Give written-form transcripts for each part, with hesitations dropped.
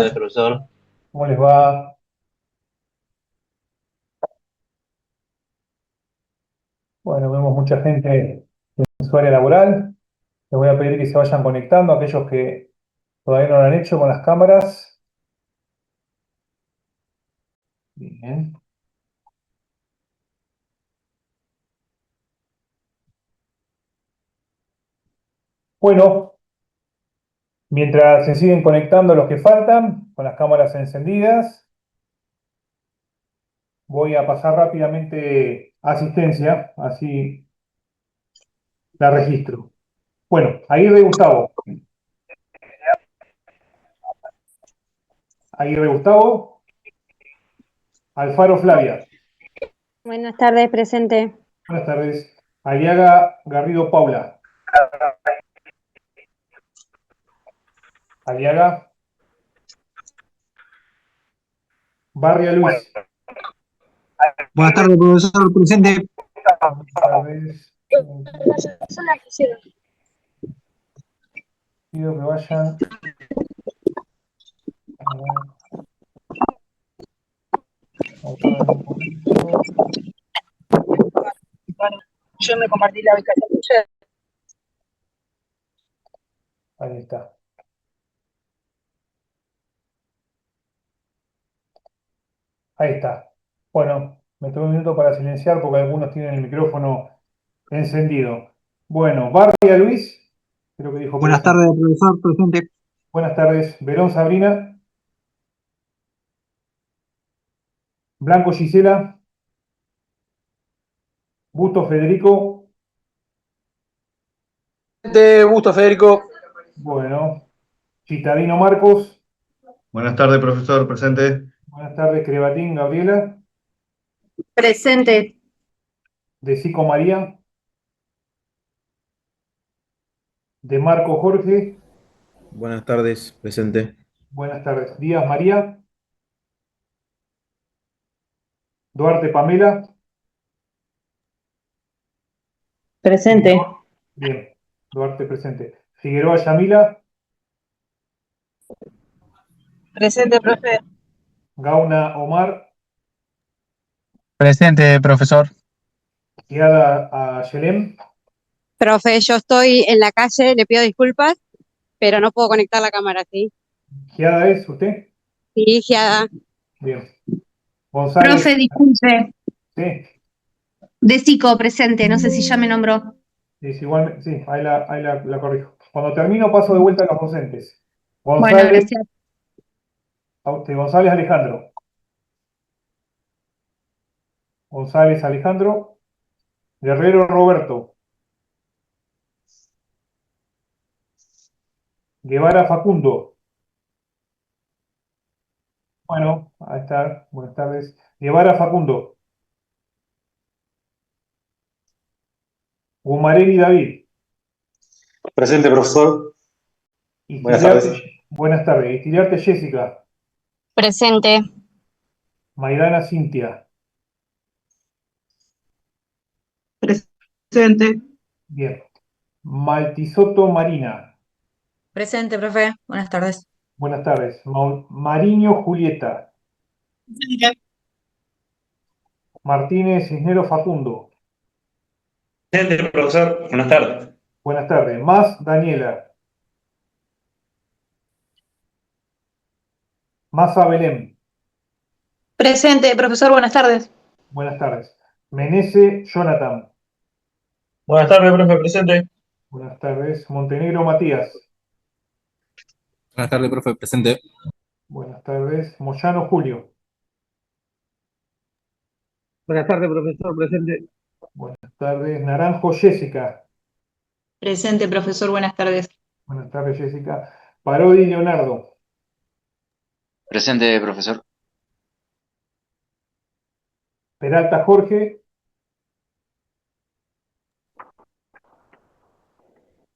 Profesor. ¿Cómo les va? Bueno, vemos mucha gente en su área laboral. Les voy a pedir que se vayan conectando, aquellos que todavía no lo han hecho con las cámaras. Bien. Bueno, mientras se siguen conectando los que faltan, con las cámaras encendidas, voy a pasar rápidamente a asistencia, así la registro. Bueno, Aguirre Gustavo. Aguirre Gustavo. Alfaro Flavia. Buenas tardes, presente. Buenas tardes. Aliaga Garrido Paula. Aliaga. Barria Luis. Buenas tardes, profesor presente. Buenas tardes. Pido que vayan. Yo me compartí la ubicación tuya. Ahí está. Ahí está. Bueno, me tomé un minuto para silenciar porque algunos tienen el micrófono encendido. Bueno, Barria Luis, creo que dijo Buenas presente. tardes, profesor presente. Buenas tardes. Verón Sabrina. Blanco Gisela. Busto Federico. Gusto, Federico. Bueno, Chitadino Marcos. Buenas tardes, profesor, presente. Buenas tardes, Crebatín Gabriela. Presente. De Sico María. De Marco Jorge. Buenas tardes, presente. Buenas tardes. Díaz María. Duarte Pamela. Presente. Bien, Duarte presente. Figueroa Yamila. Presente, profe. Gauna Omar. Presente, profesor. Guiada a Yelem. Profe, yo estoy en la calle, le pido disculpas, pero no puedo conectar la cámara, ¿sí? Guiada es usted. Sí, Giada. Bien. González. Profe, disculpe, Sí, de psico presente, no sé si ya me nombró. es igual, sí, ahí la corrijo. Cuando termino paso de vuelta a los docentes. Bueno, González, gracias. a usted, González Alejandro. González Alejandro. Guerrero Roberto. Guevara Facundo. Bueno, ahí está. Buenas tardes. Guevara Facundo. Gumarelli David. Presente, profesor. Buenas Istiriarte, tardes. buenas tardes. Istiriarte Jessica. Presente. Maidana Cintia. Presente. Bien. Maltisoto Marina. Presente, profe. Buenas tardes. Buenas tardes. Mariño Julieta. Martínez Cisnero Facundo. Presente, profesor. Buenas tardes. Buenas tardes. Más Daniela. Massa Belén. Presente, profesor. Buenas tardes. Buenas tardes. Menese Jonathan. Buenas tardes, profe, presente. Buenas tardes. Montenegro Matías. Buenas tardes, profe presente. Buenas tardes. Moyano Julio. Buenas tardes, profesor presente. Buenas tardes. Naranjo Jessica. Presente, profesor. Buenas tardes. Buenas tardes, Jessica. Parodi Leonardo. Presente, profesor. Peralta Jorge.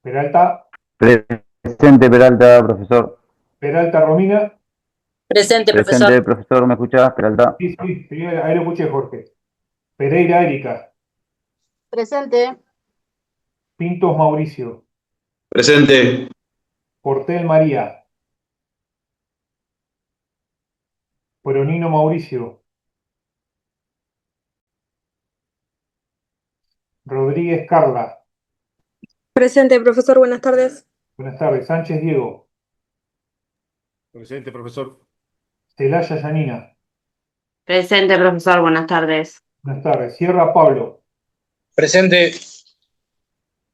Peralta. Presente, Peralta, profesor. Peralta Romina. Presente, Presente, profesor. profesor, ¿me escuchás, Peralta? Sí, sí, sí, ahí lo escuché, Jorge. Pereira Erika. Presente. Pintos Mauricio. Presente. Portel María. Poronino Mauricio. Rodríguez Carla. Presente, profesor, buenas tardes. Buenas tardes. Sánchez Diego. Presente, profesor. Celaya Yanina. Presente, profesor, buenas tardes. Buenas tardes. Sierra Pablo. Presente.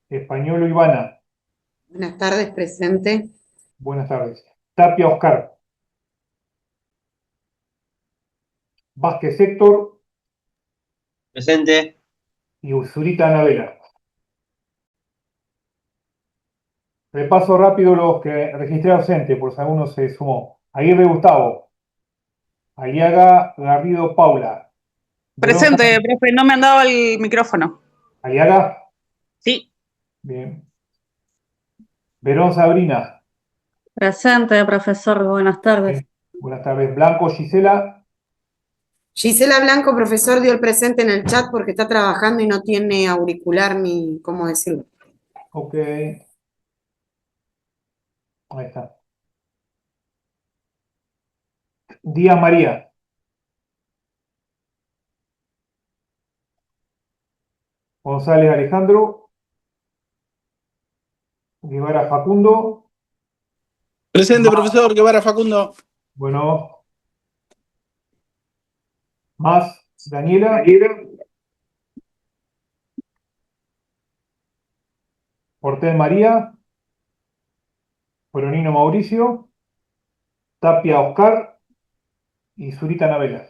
Españolo Ivana. Buenas tardes, presente. Buenas tardes. Tapia Oscar. Vázquez Héctor Presente. y Zurita Anabela. Repaso rápido los que registré ausente, por si alguno se sumó. Aguirre Gustavo. Aliaga Garrido Paula. Presente, profe, no me han dado el micrófono. Aliaga. Sí. Bien. Verón Sabrina. Presente, profesor, buenas tardes. Buenas tardes. Blanco Gisela. Gisela Blanco, profesor, dio el presente en el chat porque está trabajando y no tiene auricular ni cómo decirlo. Ok. Ahí está. Díaz María. González Alejandro. Guevara Facundo. Presente, profesor Guevara Facundo. Bueno. Más Daniela. Portel María. Poronino Mauricio. Tapia Oscar y Zurita Anabela.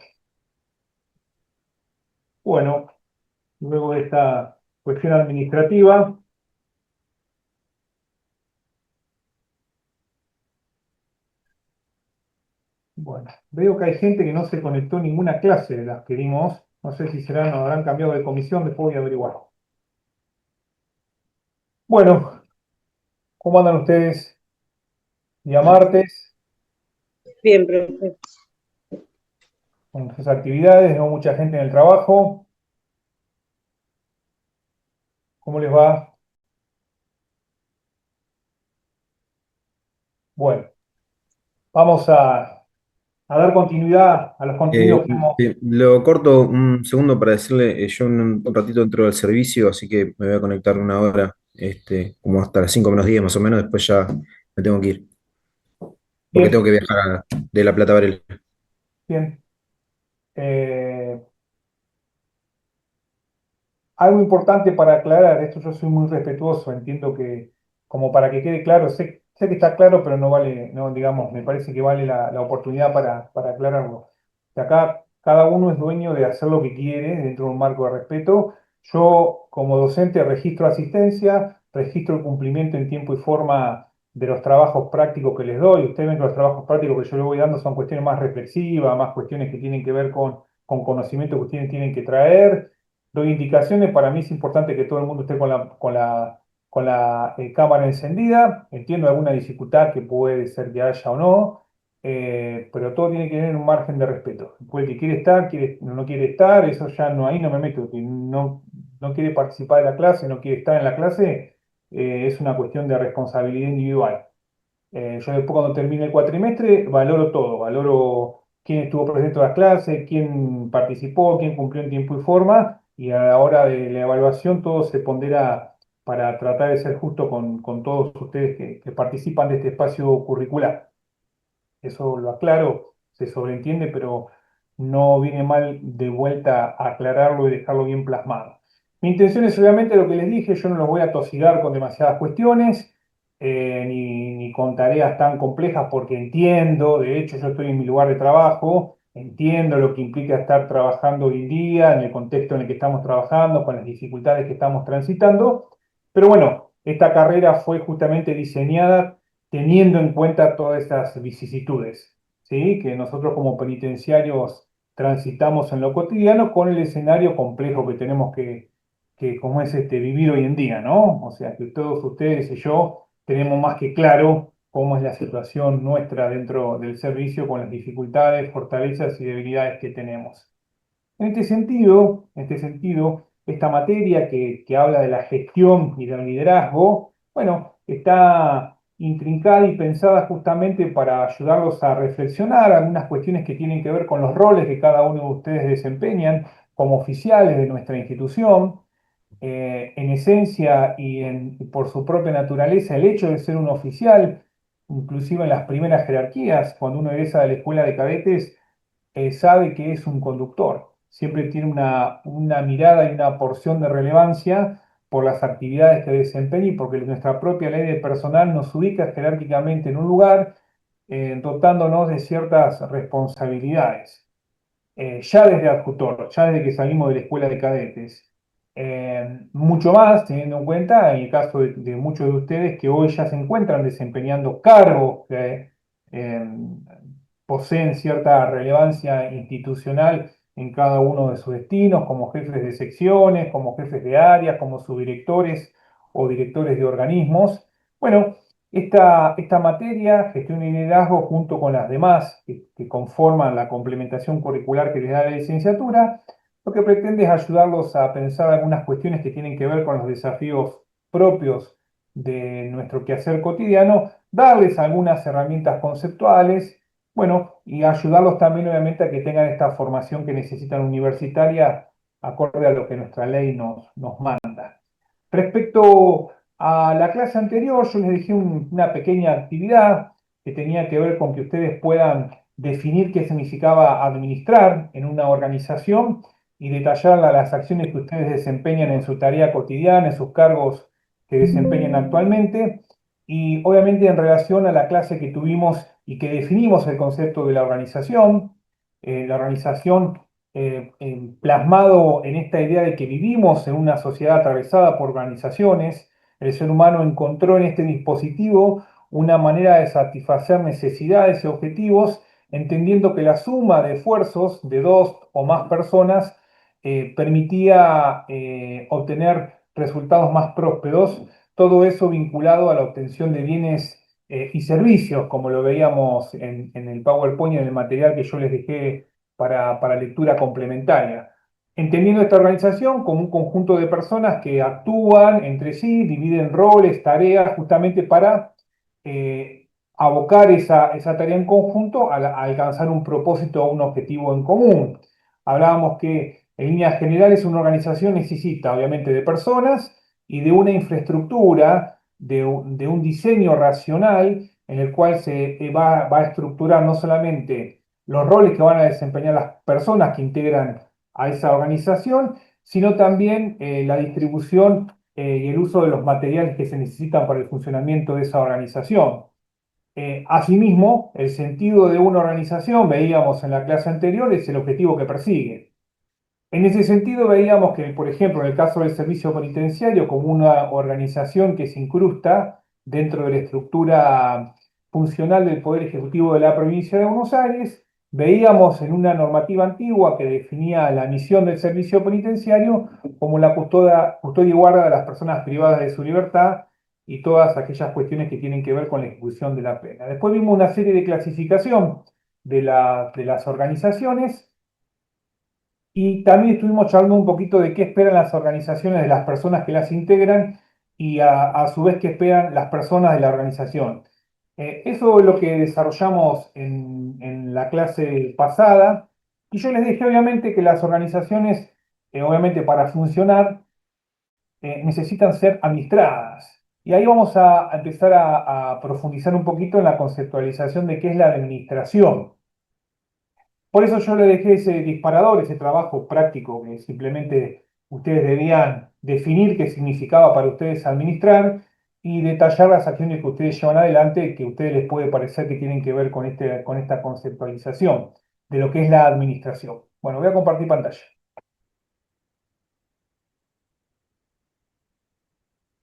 Bueno, luego de esta cuestión administrativa, bueno, veo que hay gente que no se conectó a ninguna clase de las que dimos. No sé si serán o habrán cambiado de comisión, después voy a averiguar. Bueno, ¿cómo andan ustedes? Día martes, Bien, profe. con sus actividades, no mucha gente en el trabajo. ¿Cómo les va? Bueno, vamos a dar continuidad a los contenidos que hemos... Lo corto un segundo para decirle, yo en un ratito entro al servicio, así que me voy a conectar una hora, como hasta las 5 menos 10 más o menos, después ya me tengo que ir, porque Bien, tengo que viajar de La Plata a Varela. bien. Algo importante para aclarar, esto yo soy muy respetuoso, entiendo que, como para que quede claro, sé que está claro, pero no vale, no, digamos, me parece que vale la oportunidad para aclararlo. Que acá cada uno es dueño de hacer lo que quiere dentro de un marco de respeto. Yo, como docente, registro asistencia, registro el cumplimiento en tiempo y forma de los trabajos prácticos que les doy. Ustedes ven que los trabajos prácticos que yo les voy dando son cuestiones más reflexivas, más cuestiones que tienen que ver con conocimiento que ustedes tienen que traer. Doy indicaciones, para mí es importante que todo el mundo esté con la cámara encendida. Entiendo alguna dificultad que puede ser que haya o no, pero todo tiene que tener un margen de respeto. Después el que quiere estar, no quiere estar, eso ya no, ahí no me meto. El que no quiere participar de la clase, no quiere estar en la clase, es una cuestión de responsabilidad individual. Yo después cuando termine el cuatrimestre valoro todo, valoro quién estuvo presente en las clases, quién participó, quién cumplió en tiempo y forma, y a la hora de la evaluación todo se pondera para tratar de ser justo con todos ustedes que participan de este espacio curricular. Eso lo aclaro, se sobreentiende, pero no viene mal de vuelta a aclararlo y dejarlo bien plasmado. Mi intención es obviamente lo que les dije, yo no los voy a tosigar con demasiadas cuestiones, ni con tareas tan complejas porque entiendo, de hecho yo estoy en mi lugar de trabajo, entiendo lo que implica estar trabajando hoy en día, en el contexto en el que estamos trabajando, con las dificultades que estamos transitando, pero bueno, esta carrera fue justamente diseñada teniendo en cuenta todas esas vicisitudes, ¿sí? Que nosotros como penitenciarios transitamos en lo cotidiano con el escenario complejo que tenemos como es vivir hoy en día, ¿no? O sea, que todos ustedes y yo tenemos más que claro cómo es la situación nuestra dentro del servicio con las dificultades, fortalezas y debilidades que tenemos. En este sentido, esta materia que habla de la gestión y del liderazgo, bueno, está intrincada y pensada justamente para ayudarlos a reflexionar algunas cuestiones que tienen que ver con los roles que cada uno de ustedes desempeñan como oficiales de nuestra institución. En esencia y por su propia naturaleza, el hecho de ser un oficial, inclusive en las primeras jerarquías, cuando uno egresa de la escuela de cadetes, sabe que es un conductor. Siempre tiene una mirada y una porción de relevancia por las actividades que desempeña y porque nuestra propia ley de personal nos ubica jerárquicamente en un lugar, dotándonos de ciertas responsabilidades. Ya desde adjutor, ya desde que salimos de la escuela de cadetes. Mucho más, teniendo en cuenta en el caso de muchos de ustedes que hoy ya se encuentran desempeñando cargos que poseen cierta relevancia institucional en cada uno de sus destinos, como jefes de secciones, como jefes de áreas, como subdirectores o directores de organismos. Bueno, esta materia, gestión y liderazgo, junto con las demás que conforman la complementación curricular que les da la licenciatura, lo que pretende es ayudarlos a pensar algunas cuestiones que tienen que ver con los desafíos propios de nuestro quehacer cotidiano, darles algunas herramientas conceptuales, bueno, y ayudarlos también obviamente a que tengan esta formación que necesitan universitaria acorde a lo que nuestra ley nos manda. Respecto a la clase anterior, yo les dejé una pequeña actividad que tenía que ver con que ustedes puedan definir qué significaba administrar en una organización y detallar las acciones que ustedes desempeñan en su tarea cotidiana, en sus cargos que desempeñan actualmente, y obviamente en relación a la clase que tuvimos y que definimos el concepto de la organización plasmado en esta idea de que vivimos en una sociedad atravesada por organizaciones. El ser humano encontró en este dispositivo una manera de satisfacer necesidades y objetivos, entendiendo que la suma de esfuerzos de dos o más personas permitía obtener resultados más prósperos, todo eso vinculado a la obtención de bienes y servicios, como lo veíamos en el PowerPoint y en el material que yo les dejé para lectura complementaria. Entendiendo esta organización como un conjunto de personas que actúan entre sí, dividen roles, tareas, justamente para abocar esa tarea en conjunto a alcanzar un propósito o un objetivo en común. Hablábamos que en líneas generales una organización necesita obviamente de personas y de una infraestructura, de un diseño racional en el cual se va a estructurar no solamente los roles que van a desempeñar las personas que integran a esa organización, sino también la distribución y el uso de los materiales que se necesitan para el funcionamiento de esa organización. Asimismo, el sentido de una organización, veíamos en la clase anterior, es el objetivo que persigue. En ese sentido, veíamos que, por ejemplo, en el caso del servicio penitenciario, como una organización que se incrusta dentro de la estructura funcional del Poder Ejecutivo de la provincia de Buenos Aires, veíamos en una normativa antigua que definía la misión del servicio penitenciario como la custodia y guarda de las personas privadas de su libertad y todas aquellas cuestiones que tienen que ver con la ejecución de la pena. Después vimos una serie de clasificación de las organizaciones. Y también estuvimos charlando un poquito de qué esperan las organizaciones de las personas que las integran y a su vez qué esperan las personas de la organización. Eso es lo que desarrollamos en la clase pasada. Y yo les dije obviamente que las organizaciones, obviamente para funcionar, necesitan ser administradas. Y ahí vamos a empezar a profundizar un poquito en la conceptualización de qué es la administración. Por eso yo le dejé ese disparador, ese trabajo práctico que simplemente ustedes debían definir qué significaba para ustedes administrar y detallar las acciones que ustedes llevan adelante que a ustedes les puede parecer que tienen que ver con esta conceptualización de lo que es la administración. Bueno, voy a compartir pantalla.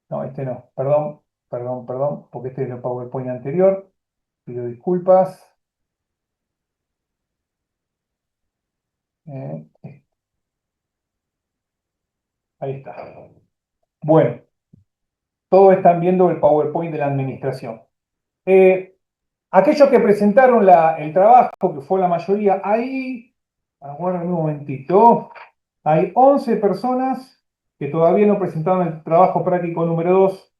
No, este no, perdón, porque este es el PowerPoint anterior. Pido disculpas. Ahí está. Bueno, todos están viendo el PowerPoint de la administración. Aquellos que presentaron el trabajo, que fue la mayoría, ahí, aguarden un momentito, hay 11 personas que todavía no presentaron el trabajo práctico número 2.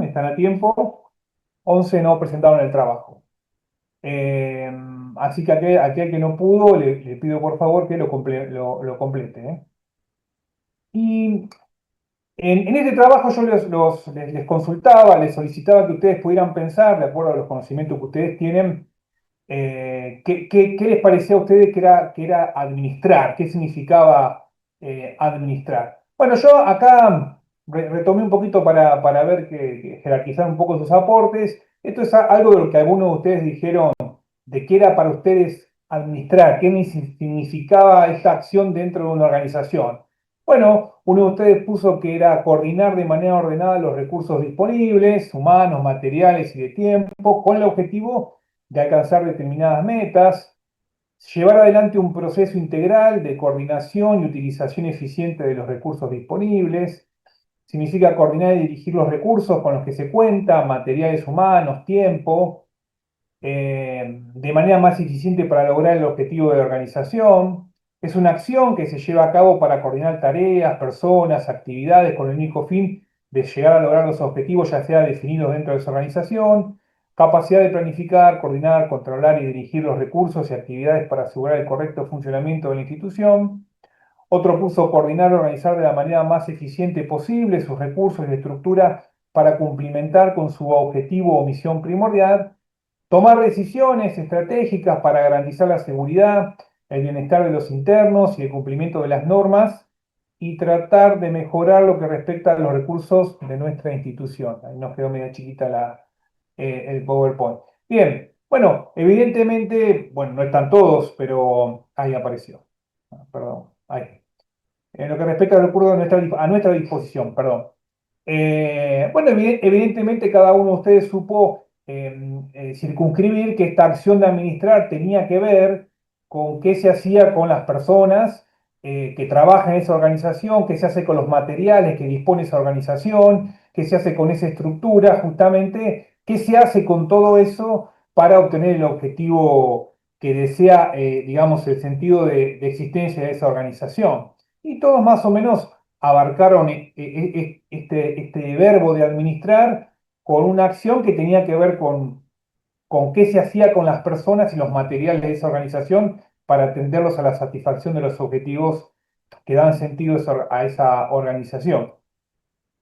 Están a tiempo. 11 no presentaron el trabajo. Así que aquel que no pudo, le pido por favor que lo complete, ¿eh? Y en este trabajo yo les consultaba, les solicitaba que ustedes pudieran pensar, de acuerdo a los conocimientos que ustedes tienen, ¿qué les parecía a ustedes que era administrar? ¿Qué significaba administrar? Bueno, yo acá retomé un poquito para ver que jerarquizar un poco sus aportes. Esto es algo de lo que algunos de ustedes dijeron de qué era para ustedes administrar, qué significaba esta acción dentro de una organización. Bueno, uno de ustedes puso que era coordinar de manera ordenada los recursos disponibles, humanos, materiales y de tiempo, con el objetivo de alcanzar determinadas metas, llevar adelante un proceso integral de coordinación y utilización eficiente de los recursos disponibles. Significa coordinar y dirigir los recursos con los que se cuenta, materiales humanos, tiempo, de manera más eficiente para lograr el objetivo de la organización. Es una acción que se lleva a cabo para coordinar tareas, personas, actividades con el único fin de llegar a lograr los objetivos ya sea definidos dentro de esa organización. Capacidad de planificar, coordinar, controlar y dirigir los recursos y actividades para asegurar el correcto funcionamiento de la institución. Otro puso coordinar y organizar de la manera más eficiente posible sus recursos y estructura para cumplimentar con su objetivo o misión primordial. Tomar decisiones estratégicas para garantizar la seguridad, el bienestar de los internos y el cumplimiento de las normas y tratar de mejorar lo que respecta a los recursos de nuestra institución. Ahí nos quedó medio chiquita el PowerPoint. Bien, bueno, evidentemente, bueno, no están todos, pero ahí apareció. Perdón, ahí. En lo que respecta al recurso a nuestra disposición, perdón. Bueno, evidentemente cada uno de ustedes supo circunscribir que esta acción de administrar tenía que ver con qué se hacía con las personas que trabajan en esa organización, qué se hace con los materiales que dispone esa organización, qué se hace con esa estructura, justamente, qué se hace con todo eso para obtener el objetivo que desea, digamos, el sentido de existencia de esa organización. Y todos más o menos abarcaron este verbo de administrar con una acción que tenía que ver con qué se hacía con las personas y los materiales de esa organización para atenderlos a la satisfacción de los objetivos que dan sentido a esa organización.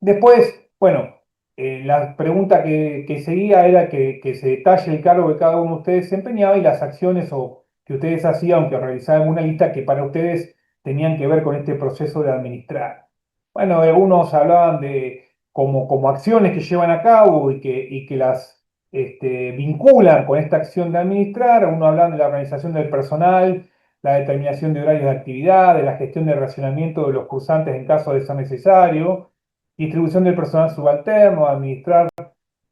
Después, bueno, la pregunta que seguía era que se detalle el cargo que cada uno de ustedes desempeñaba y las acciones que ustedes hacían, aunque realizaban una lista que para ustedes tenían que ver con este proceso de administrar. Bueno, algunos hablaban de como acciones que llevan a cabo y que las vinculan con esta acción de administrar. Uno hablan de la organización del personal, la determinación de horarios de actividad, de la gestión de racionamiento de los cursantes en caso de ser necesario, distribución del personal subalterno, administrar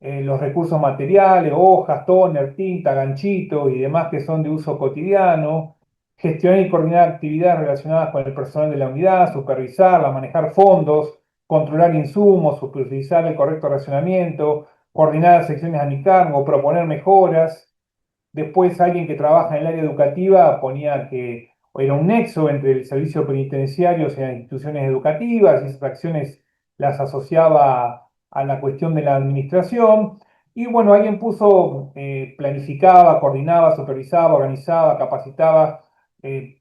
los recursos materiales, hojas, tóner, tinta, ganchito y demás que son de uso cotidiano, gestionar y coordinar actividades relacionadas con el personal de la unidad, supervisarla, manejar fondos, controlar insumos, supervisar el correcto racionamiento, coordinar las secciones a mi cargo, proponer mejoras. Después alguien que trabaja en el área educativa ponía que era un nexo entre el servicio penitenciario y las instituciones educativas, y esas acciones las asociaba a la cuestión de la administración. Y bueno, alguien puso, planificaba, coordinaba, supervisaba, organizaba, capacitaba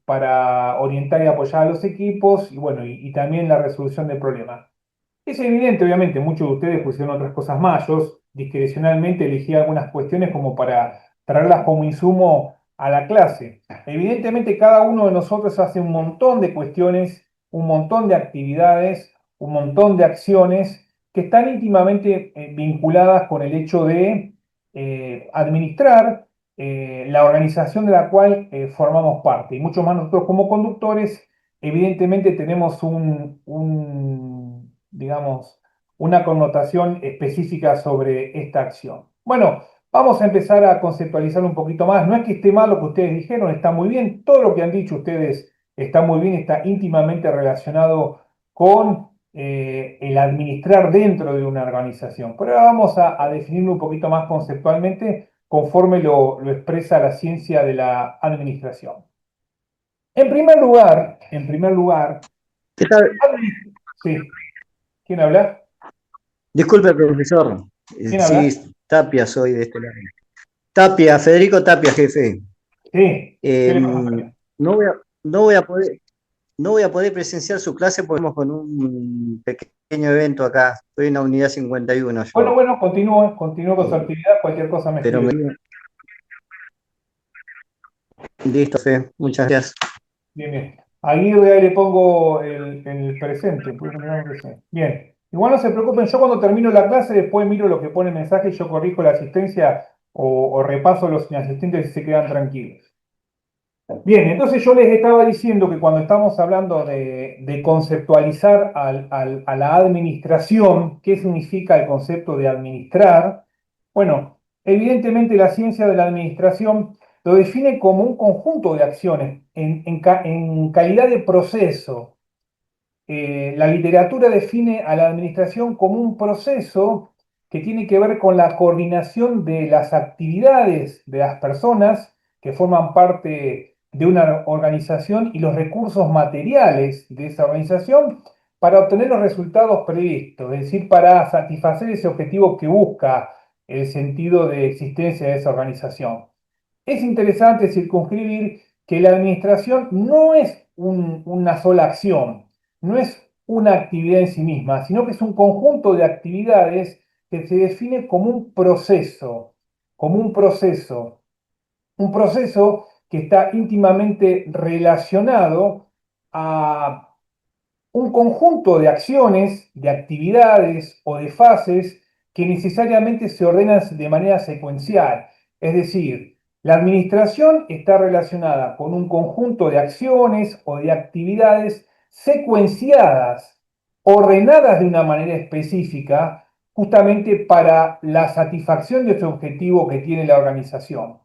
para orientar y apoyar a los equipos, y bueno, y también la resolución de problemas. Es evidente, obviamente, muchos de ustedes pusieron otras cosas más. Yo discrecionalmente elegí algunas cuestiones como para traerlas como insumo a la clase. Evidentemente, cada uno de nosotros hace un montón de cuestiones, un montón de actividades, un montón de acciones que están íntimamente vinculadas con el hecho de administrar la organización de la cual formamos parte. Y mucho más nosotros como conductores, evidentemente tenemos digamos, una connotación específica sobre esta acción. Bueno, vamos a empezar a conceptualizar un poquito más. No es que esté mal lo que ustedes dijeron, está muy bien. Todo lo que han dicho ustedes está muy bien, está íntimamente relacionado con el administrar dentro de una organización. Pero ahora vamos a definirlo un poquito más conceptualmente conforme lo expresa la ciencia de la administración. En primer lugar, sí. ¿Quién habla? Disculpe, profesor. ¿Quién habla? Sí, Tapia soy de este lado. Tapia, Federico Tapia, jefe. Sí, ¿qué le pasa, María? No voy a, no voy a poder, no voy a poder presenciar su clase porque estamos con un pequeño evento acá. Estoy en la unidad 51 yo. Bueno, continúo con su actividad, cualquier cosa me Pero escribe. listo, Fe. Muchas gracias. Bien. Aguirre, ahí le pongo el presente. Puedo poner el presente. Bien. Igual no se preocupen, yo cuando termino la clase después miro lo que pone el mensaje y yo corrijo la asistencia o repaso los inasistentes y se quedan tranquilos. Bien, entonces yo les estaba diciendo que cuando estamos hablando de conceptualizar a la administración, ¿qué significa el concepto de administrar? Bueno, evidentemente la ciencia de la administración lo define como un conjunto de acciones en calidad de proceso. La literatura define a la administración como un proceso que tiene que ver con la coordinación de las actividades de las personas que forman parte de una organización y los recursos materiales de esa organización para obtener los resultados previstos, es decir, para satisfacer ese objetivo que busca el sentido de existencia de esa organización. Es interesante circunscribir que la administración no es una sola acción, no es una actividad en sí misma, sino que es un conjunto de actividades que se define como un proceso que está íntimamente relacionado a un conjunto de acciones, de actividades o de fases que necesariamente se ordenan de manera secuencial. Es decir, la administración está relacionada con un conjunto de acciones o de actividades secuenciadas, ordenadas de una manera específica, justamente para la satisfacción de ese objetivo que tiene la organización.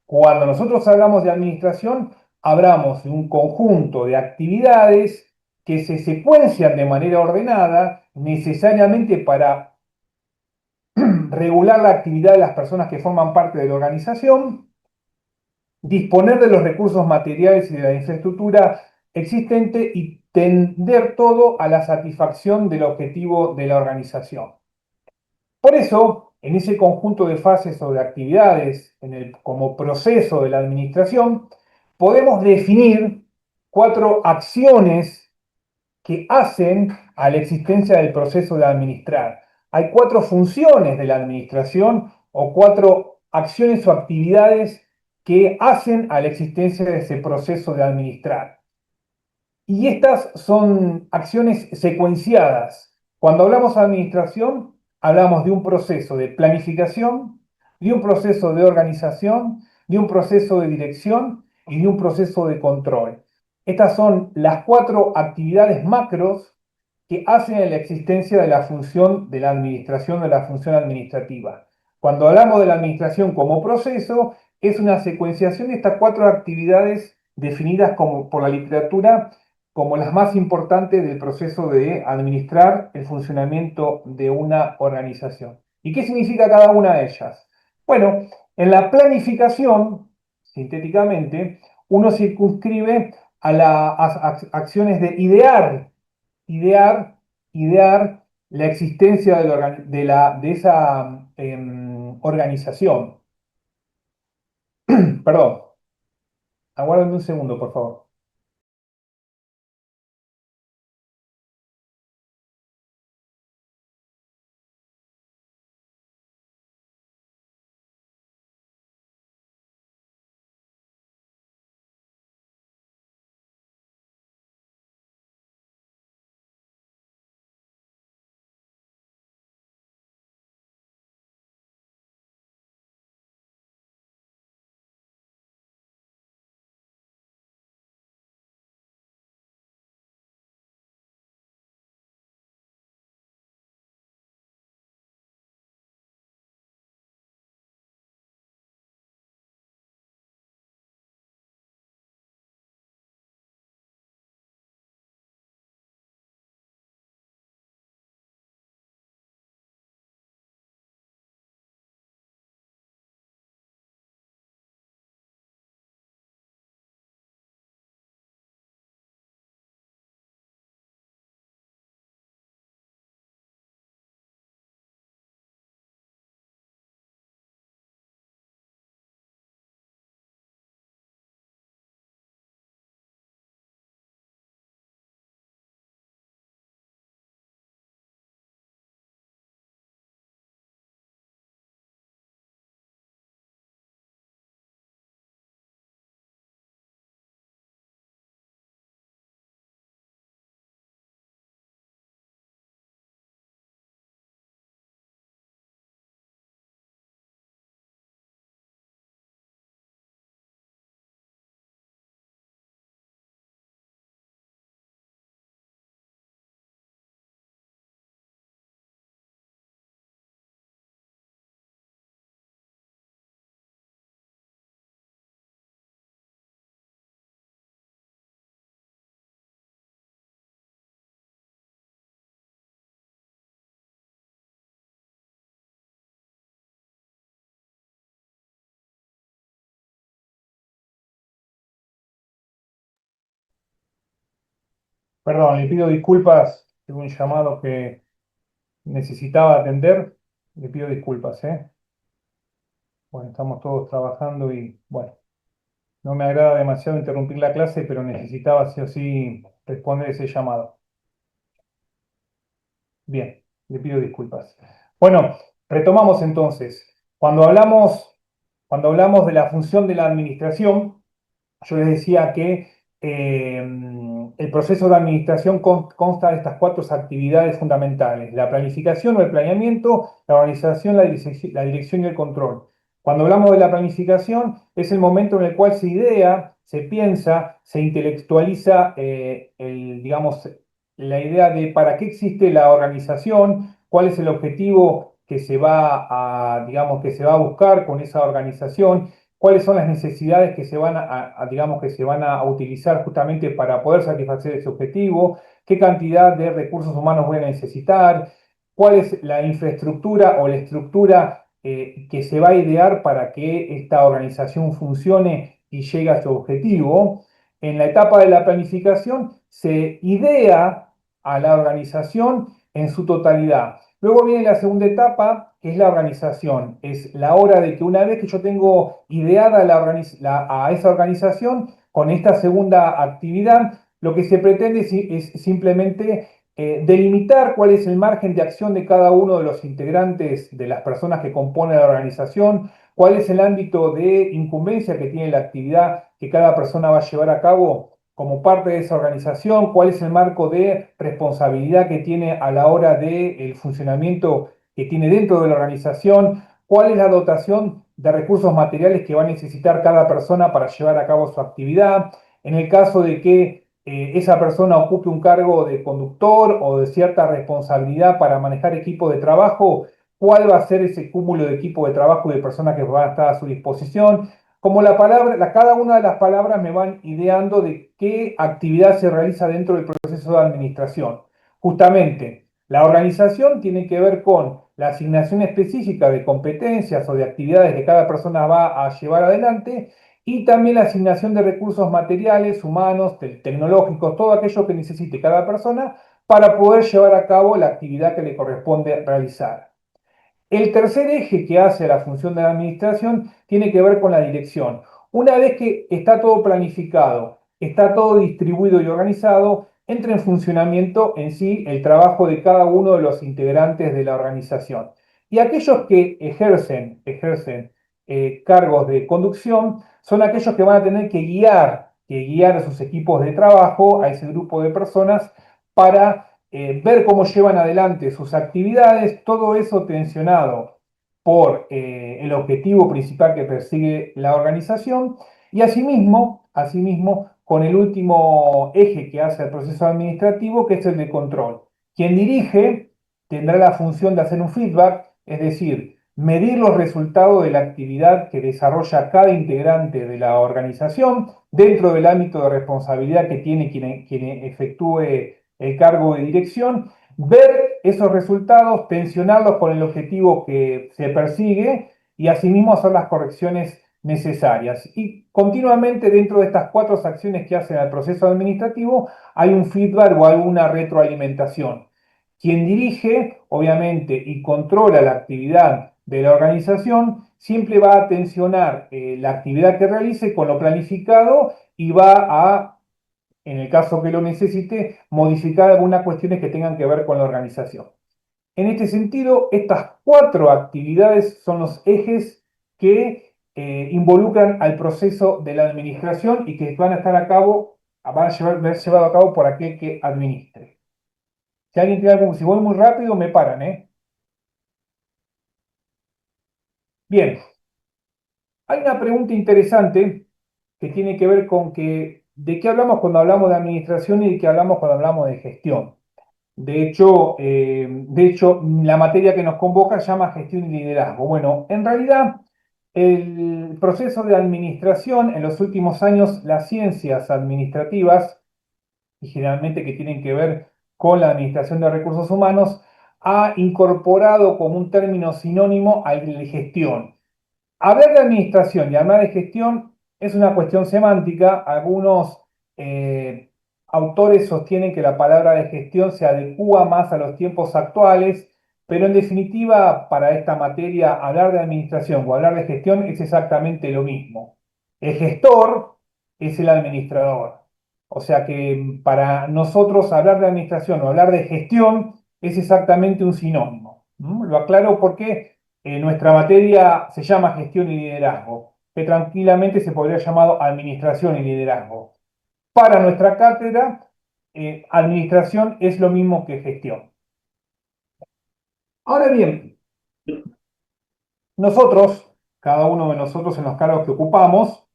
Cuando nosotros hablamos de administración, hablamos de un conjunto de actividades que se secuencian de manera ordenada, necesariamente para regular la actividad de las personas que forman parte de la organización, disponer de los recursos materiales y de la infraestructura existente y tender todo a la satisfacción del objetivo de la organización. Por eso, en ese conjunto de fases o de actividades, como proceso de la administración, podemos definir 4 acciones que hacen a la existencia del proceso de administrar. Hay 4 funciones de la administración o 4 acciones o actividades que hacen a la existencia de ese proceso de administrar. Y estas son acciones secuenciadas. Cuando hablamos de administración, hablamos de un proceso de planificación, de un proceso de organización, de un proceso de dirección y de un proceso de control. Estas son las 4 actividades macros que hacen a la existencia de la función de la administración, de la función administrativa. Cuando hablamos de la administración como proceso, es una secuenciación de estas 4 actividades definidas por la literatura como las más importantes del proceso de administrar el funcionamiento de una organización. ¿Y qué significa cada una de ellas? Bueno, en la planificación, sintéticamente, uno circunscribe a las acciones de idear la existencia de esa organización. Perdón, aguárdenme un segundo, por favor. Perdón, le pido disculpas, tuve un llamado que necesitaba atender. Le pido disculpas, ¿eh? Bueno, estamos todos trabajando y, bueno, no me agrada demasiado interrumpir la clase, pero necesitaba sí o sí responder ese llamado. Bien, le pido disculpas. Bueno, retomamos entonces. Cuando hablamos de la función de la administración, yo les decía que el proceso de administración consta de estas cuatro actividades fundamentales: la planificación o el planeamiento, la organización, la dirección y el control. Cuando hablamos de la planificación, es el momento en el cual se idea, se piensa, se intelectualiza, digamos, la idea de para qué existe la organización, cuál es el objetivo que se va a, digamos, que se va a buscar con esa organización, cuáles son las necesidades que se van digamos, que se van a utilizar justamente para poder satisfacer ese objetivo, qué cantidad de recursos humanos voy a necesitar, cuál es la infraestructura o la estructura que se va a idear para que esta organización funcione y llegue a su objetivo. En la etapa de la planificación se idea a la organización en su totalidad. Luego viene la segunda etapa, que es la organización. Es la hora de que una vez que yo tengo ideada a esa organización, con esta segunda actividad, lo que se pretende es simplemente delimitar cuál es el margen de acción de cada uno de los integrantes, de las personas que componen la organización, cuál es el ámbito de incumbencia que tiene la actividad que cada persona va a llevar a cabo como parte de esa organización, cuál es el marco de responsabilidad que tiene a la hora del funcionamiento que tiene dentro de la organización, cuál es la dotación de recursos materiales que va a necesitar cada persona para llevar a cabo su actividad. En el caso de que esa persona ocupe un cargo de conductor o de cierta responsabilidad para manejar equipo de trabajo, cuál va a ser ese cúmulo de equipo de trabajo y de personas que van a estar a su disposición. Como cada una de las palabras me van ideando de qué actividad se realiza dentro del proceso de administración. Justamente, la organización tiene que ver con la asignación específica de competencias o de actividades que cada persona va a llevar adelante, y también la asignación de recursos materiales, humanos, tecnológicos, todo aquello que necesite cada persona para poder llevar a cabo la actividad que le corresponde realizar. El tercer eje que hace la función de la administración tiene que ver con la dirección. Una vez que está todo planificado, está todo distribuido y organizado, entra en funcionamiento en sí el trabajo de cada uno de los integrantes de la organización. Y aquellos que ejercen cargos de conducción son aquellos que van a tener que guiar a sus equipos de trabajo, a ese grupo de personas, para ver cómo llevan adelante sus actividades, todo eso tensionado por el objetivo principal que persigue la organización, y asimismo, con el último eje que hace el proceso administrativo, que es el de control. Quien dirige tendrá la función de hacer un feedback, es decir, medir los resultados de la actividad que desarrolla cada integrante de la organización dentro del ámbito de responsabilidad que tiene quien efectúe el cargo de dirección, ver esos resultados, tensionarlos con el objetivo que se persigue y asimismo hacer las correcciones necesarias. Y continuamente dentro de estas cuatro acciones que hacen al proceso administrativo hay un feedback o alguna retroalimentación. Quien dirige, obviamente, y controla la actividad de la organización, siempre va a tensionar la actividad que realice con lo planificado y va a, en el caso que lo necesite, modificar algunas cuestiones que tengan que ver con la organización. En este sentido, estas cuatro actividades son los ejes que involucran al proceso de la administración y que van a estar van a ser llevado a cabo por aquel que administre. Si alguien tiene algo, si voy muy rápido, me paran, ¿eh? Bien, hay una pregunta interesante que tiene que ver con de qué hablamos cuando hablamos de administración y de qué hablamos cuando hablamos de gestión. De hecho, la materia que nos convoca se llama gestión y liderazgo. Bueno, en realidad, el proceso de administración, en los últimos años, las ciencias administrativas, y generalmente que tienen que ver con la administración de recursos humanos, ha incorporado como un término sinónimo al de gestión. Hablar de administración y hablar de gestión es una cuestión semántica. Algunos autores sostienen que la palabra de gestión se adecúa más a los tiempos actuales, pero en definitiva, para esta materia, hablar de administración o hablar de gestión es exactamente lo mismo. El gestor es el administrador. O sea que para nosotros hablar de administración o hablar de gestión es exactamente un sinónimo. Lo aclaro porque nuestra materia se llama gestión y liderazgo, que tranquilamente se podría llamar administración y liderazgo. Para nuestra cátedra, administración es lo mismo que gestión. Ahora bien, nosotros, cada uno de nosotros en los cargos que ocupamos,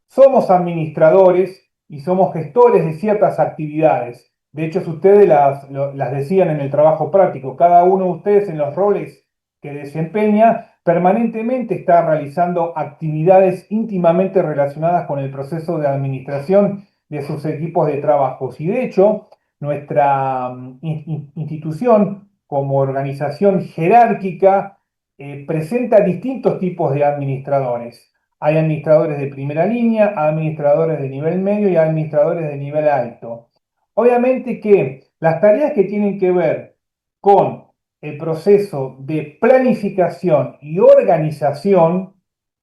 somos administradores y somos gestores de ciertas actividades. De hecho, si ustedes las decían en el trabajo práctico, cada uno de ustedes en los roles que desempeña permanentemente está realizando actividades íntimamente relacionadas con el proceso de administración de sus equipos de trabajo. Y de hecho, nuestra institución como organización jerárquica presenta distintos tipos de administradores. Hay administradores de primera línea, administradores de nivel medio y administradores de nivel alto. Obviamente que las tareas que tienen que ver con el proceso de planificación y organización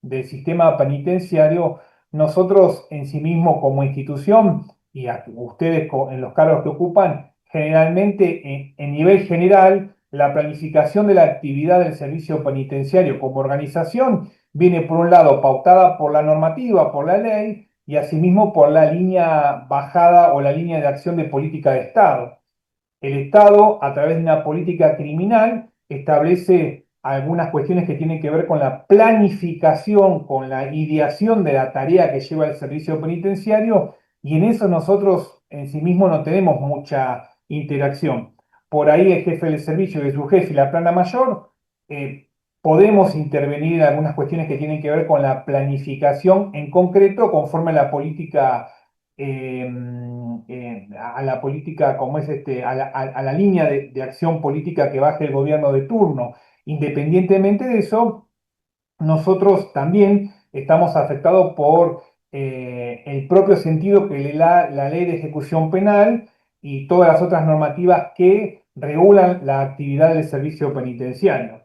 del sistema penitenciario, nosotros en sí mismo como institución y a ustedes en los cargos que ocupan, generalmente en nivel general, la planificación de la actividad del servicio penitenciario como organización viene por un lado pautada por la normativa, por la ley, y asimismo por la línea bajada o la línea de acción de política de Estado. El Estado, a través de una política criminal, establece algunas cuestiones que tienen que ver con la planificación, con la ideación de la tarea que lleva el servicio penitenciario, y en eso nosotros en sí mismos no tenemos mucha interacción. Por ahí el jefe del servicio y su jefe y la plana mayor podemos intervenir en algunas cuestiones que tienen que ver con la planificación en concreto conforme a la política, como es a la línea de acción política que baje el gobierno de turno. Independientemente de eso, nosotros también estamos afectados por el propio sentido que le da la ley de ejecución penal y todas las otras normativas que regulan la actividad del servicio penitenciario.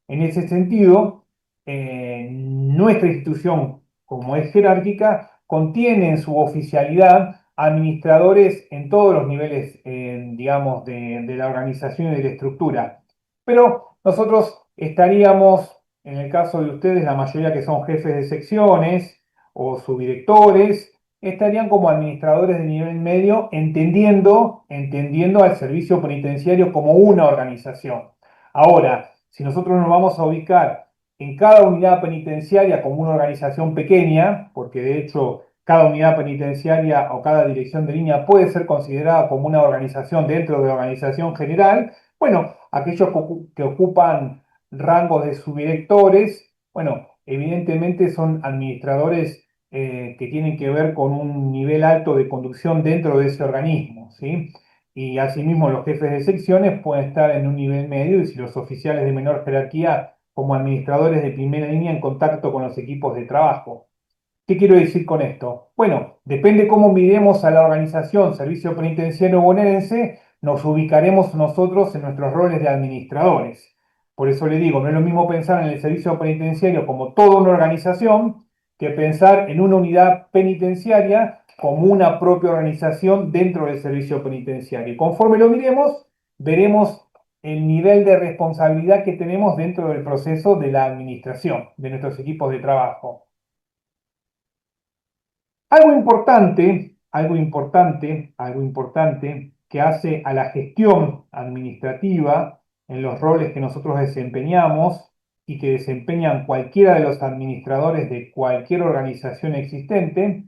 En ese sentido, nuestra institución, como es jerárquica, contiene en su oficialidad administradores en todos los niveles, digamos, de la organización y de la estructura. Pero nosotros estaríamos, en el caso de ustedes, la mayoría que son jefes de secciones o subdirectores, estarían como administradores de nivel medio, entendiendo al servicio penitenciario como una organización. Ahora, si nosotros nos vamos a ubicar en cada unidad penitenciaria como una organización pequeña, porque de hecho cada unidad penitenciaria o cada dirección de línea puede ser considerada como una organización dentro de la organización general, bueno, aquellos que ocupan rangos de subdirectores, bueno, evidentemente son administradores que tienen que ver con un nivel alto de conducción dentro de ese organismo, ¿sí? Y asimismo los jefes de secciones pueden estar en un nivel medio y si los oficiales de menor jerarquía como administradores de primera línea en contacto con los equipos de trabajo. ¿Qué quiero decir con esto? Bueno, depende cómo miremos a la organización Servicio Penitenciario Bonaerense, nos ubicaremos nosotros en nuestros roles de administradores. Por eso le digo, no es lo mismo pensar en el servicio penitenciario como toda una organización que pensar en una unidad penitenciaria como una propia organización dentro del servicio penitenciario. Y conforme lo miremos, veremos el nivel de responsabilidad que tenemos dentro del proceso de la administración de nuestros equipos de trabajo. Algo importante que hace a la gestión administrativa en los roles que nosotros desempeñamos y que desempeñan cualquiera de los administradores de cualquier organización existente,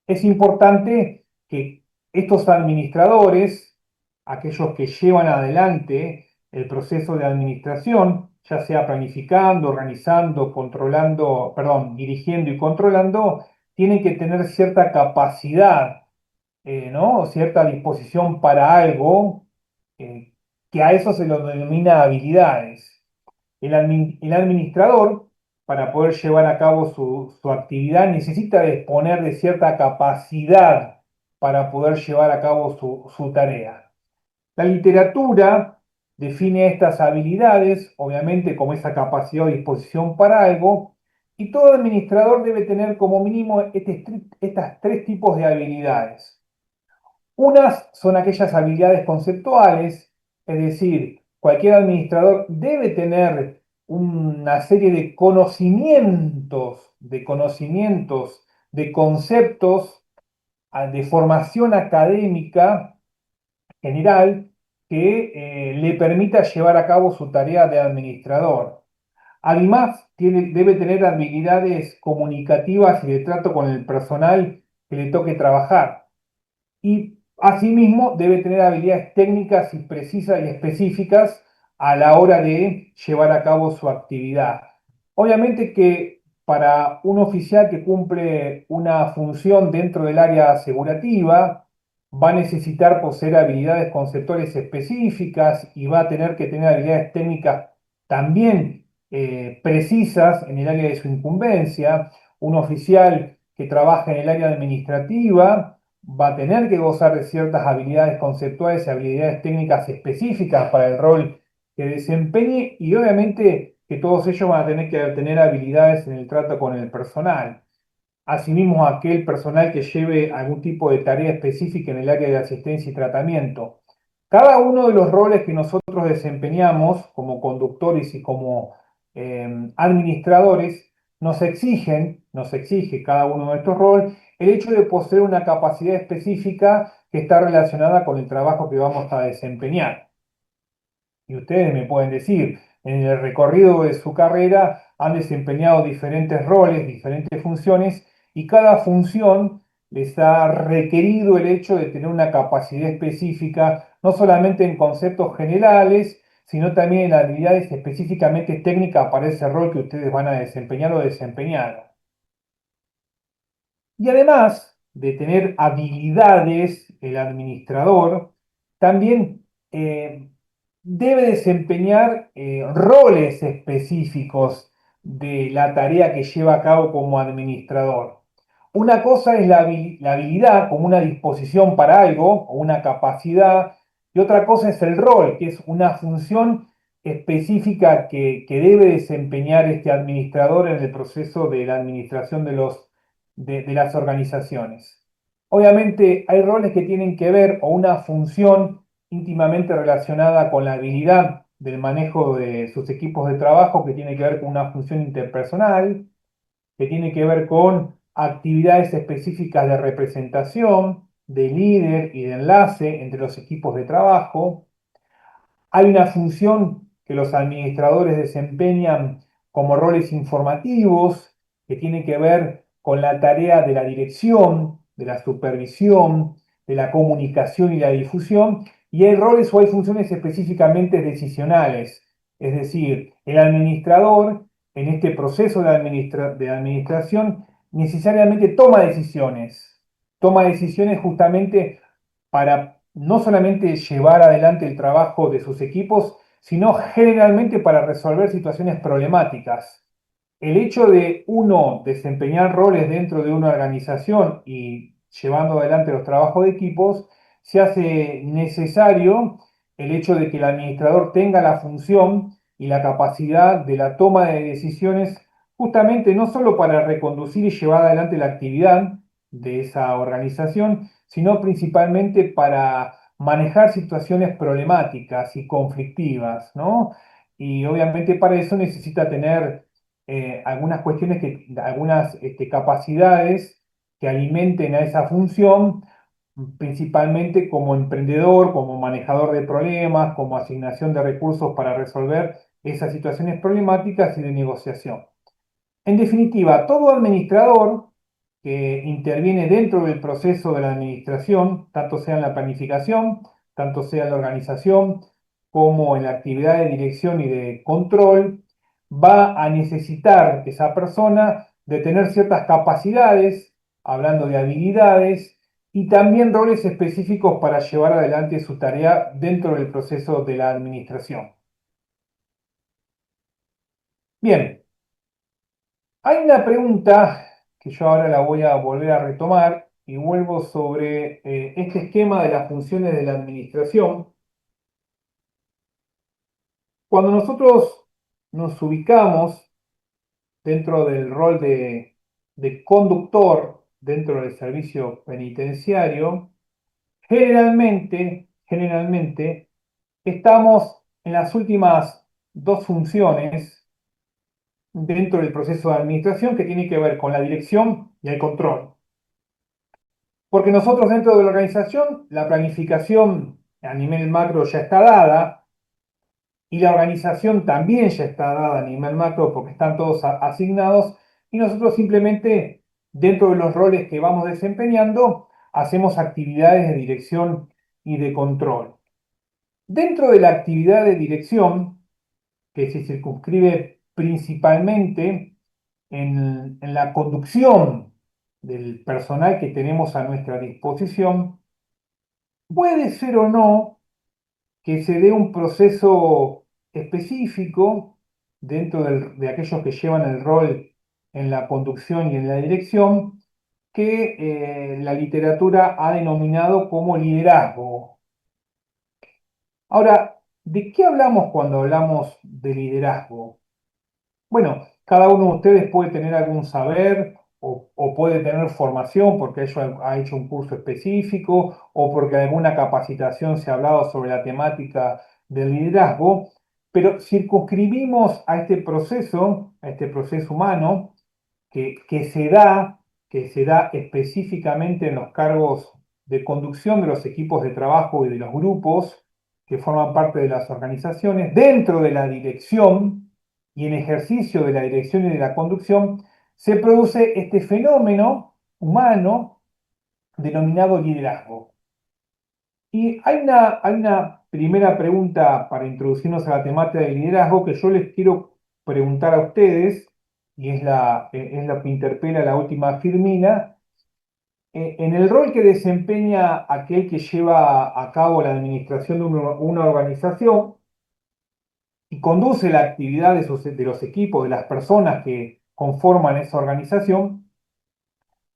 es importante que estos administradores, aquellos que llevan adelante el proceso de administración, ya sea planificando, organizando, dirigiendo y controlando, tienen que tener cierta capacidad, ¿no? Cierta disposición para algo, que a eso se lo denomina habilidades. El administrador, para poder llevar a cabo su actividad, necesita disponer de cierta capacidad para poder llevar a cabo su tarea. La literatura define estas habilidades, obviamente, como esa capacidad o disposición para algo, y todo administrador debe tener como mínimo estas tres tipos de habilidades. Unas son aquellas habilidades conceptuales, es decir, cualquier administrador debe tener una serie de conocimientos, de conceptos, de formación académica general que le permita llevar a cabo su tarea de administrador. Además, debe tener habilidades comunicativas y de trato con el personal que le toque trabajar. Y asimismo debe tener habilidades técnicas y precisas y específicas a la hora de llevar a cabo su actividad. Obviamente que para un oficial que cumple una función dentro del área asegurativa, va a necesitar poseer habilidades conceptuales específicas y va a tener que tener habilidades técnicas también precisas en el área de su incumbencia. Un oficial que trabaja en el área administrativa va a tener que gozar de ciertas habilidades conceptuales y habilidades técnicas específicas para el rol que desempeñe, y obviamente que todos ellos van a tener que tener habilidades en el trato con el personal. Asimismo, aquel personal que lleve algún tipo de tarea específica en el área de asistencia y tratamiento. Cada uno de los roles que nosotros desempeñamos como conductores y como administradores nos exige cada uno de estos roles el hecho de poseer una capacidad específica que está relacionada con el trabajo que vamos a desempeñar. Y ustedes me pueden decir, en el recorrido de su carrera han desempeñado diferentes roles, diferentes funciones, y cada función les ha requerido el hecho de tener una capacidad específica, no solamente en conceptos generales, sino también en habilidades específicamente técnicas para ese rol que ustedes van a desempeñar o desempeñar. Y además de tener habilidades, el administrador también debe desempeñar roles específicos de la tarea que lleva a cabo como administrador. Una cosa es la habilidad como una disposición para algo o una capacidad, y otra cosa es el rol, que es una función específica que debe desempeñar este administrador en el proceso de la administración de las organizaciones. Obviamente hay roles que tienen que ver o una función íntimamente relacionada con la habilidad del manejo de sus equipos de trabajo, que tiene que ver con una función interpersonal, que tiene que ver con actividades específicas de representación, de líder y de enlace entre los equipos de trabajo. Hay una función que los administradores desempeñan como roles informativos, que tiene que ver con la tarea de la dirección, de la supervisión, de la comunicación y la difusión, y hay roles o hay funciones específicamente decisionales, es decir, el administrador en este proceso de administración necesariamente toma decisiones justamente para no solamente llevar adelante el trabajo de sus equipos, sino generalmente para resolver situaciones problemáticas. El hecho de uno desempeñar roles dentro de una organización y llevando adelante los trabajos de equipos, se hace necesario el hecho de que el administrador tenga la función y la capacidad de la toma de decisiones, justamente no solo para reconducir y llevar adelante la actividad de esa organización, sino principalmente para manejar situaciones problemáticas y conflictivas, ¿no? Y obviamente para eso necesita tener algunas cuestiones, algunas capacidades que alimenten a esa función, principalmente como emprendedor, como manejador de problemas, como asignación de recursos para resolver esas situaciones problemáticas y de negociación. En definitiva, todo administrador que interviene dentro del proceso de la administración, tanto sea en la planificación, tanto sea en la organización, como en la actividad de dirección y de control, va a necesitar esa persona de tener ciertas capacidades, hablando de habilidades, y también roles específicos para llevar adelante su tarea dentro del proceso de la administración. Bien. Hay una pregunta que yo ahora la voy a volver a retomar, y vuelvo sobre este esquema de las funciones de la administración. Cuando nosotros nos ubicamos dentro del rol de conductor dentro del servicio penitenciario, generalmente estamos en las últimas dos funciones dentro del proceso de administración que tiene que ver con la dirección y el control. Porque nosotros dentro de la organización, la planificación a nivel macro ya está dada y la organización también ya está dada a nivel macro porque están todos asignados y nosotros simplemente dentro de los roles que vamos desempeñando hacemos actividades de dirección y de control. Dentro de la actividad de dirección, que se circunscribe principalmente en la conducción del personal que tenemos a nuestra disposición, puede ser o no que se dé un proceso específico dentro de aquellos que llevan el rol en la conducción y en la dirección, que la literatura ha denominado como liderazgo. Ahora, ¿de qué hablamos cuando hablamos de liderazgo? Bueno, cada uno de ustedes puede tener algún saber o puede tener formación porque ha hecho un curso específico o porque en alguna capacitación se ha hablado sobre la temática del liderazgo, pero circunscribimos a este proceso humano que se da específicamente en los cargos de conducción de los equipos de trabajo y de los grupos que forman parte de las organizaciones, dentro de la dirección y en ejercicio de la dirección y de la conducción, se produce este fenómeno humano denominado liderazgo. Y hay una primera pregunta para introducirnos a la temática del liderazgo que yo les quiero preguntar a ustedes, y es lo que interpela la última Firmina. En el rol que desempeña aquel que lleva a cabo la administración de una organización y conduce la actividad de los equipos, de las personas que conforman esa organización,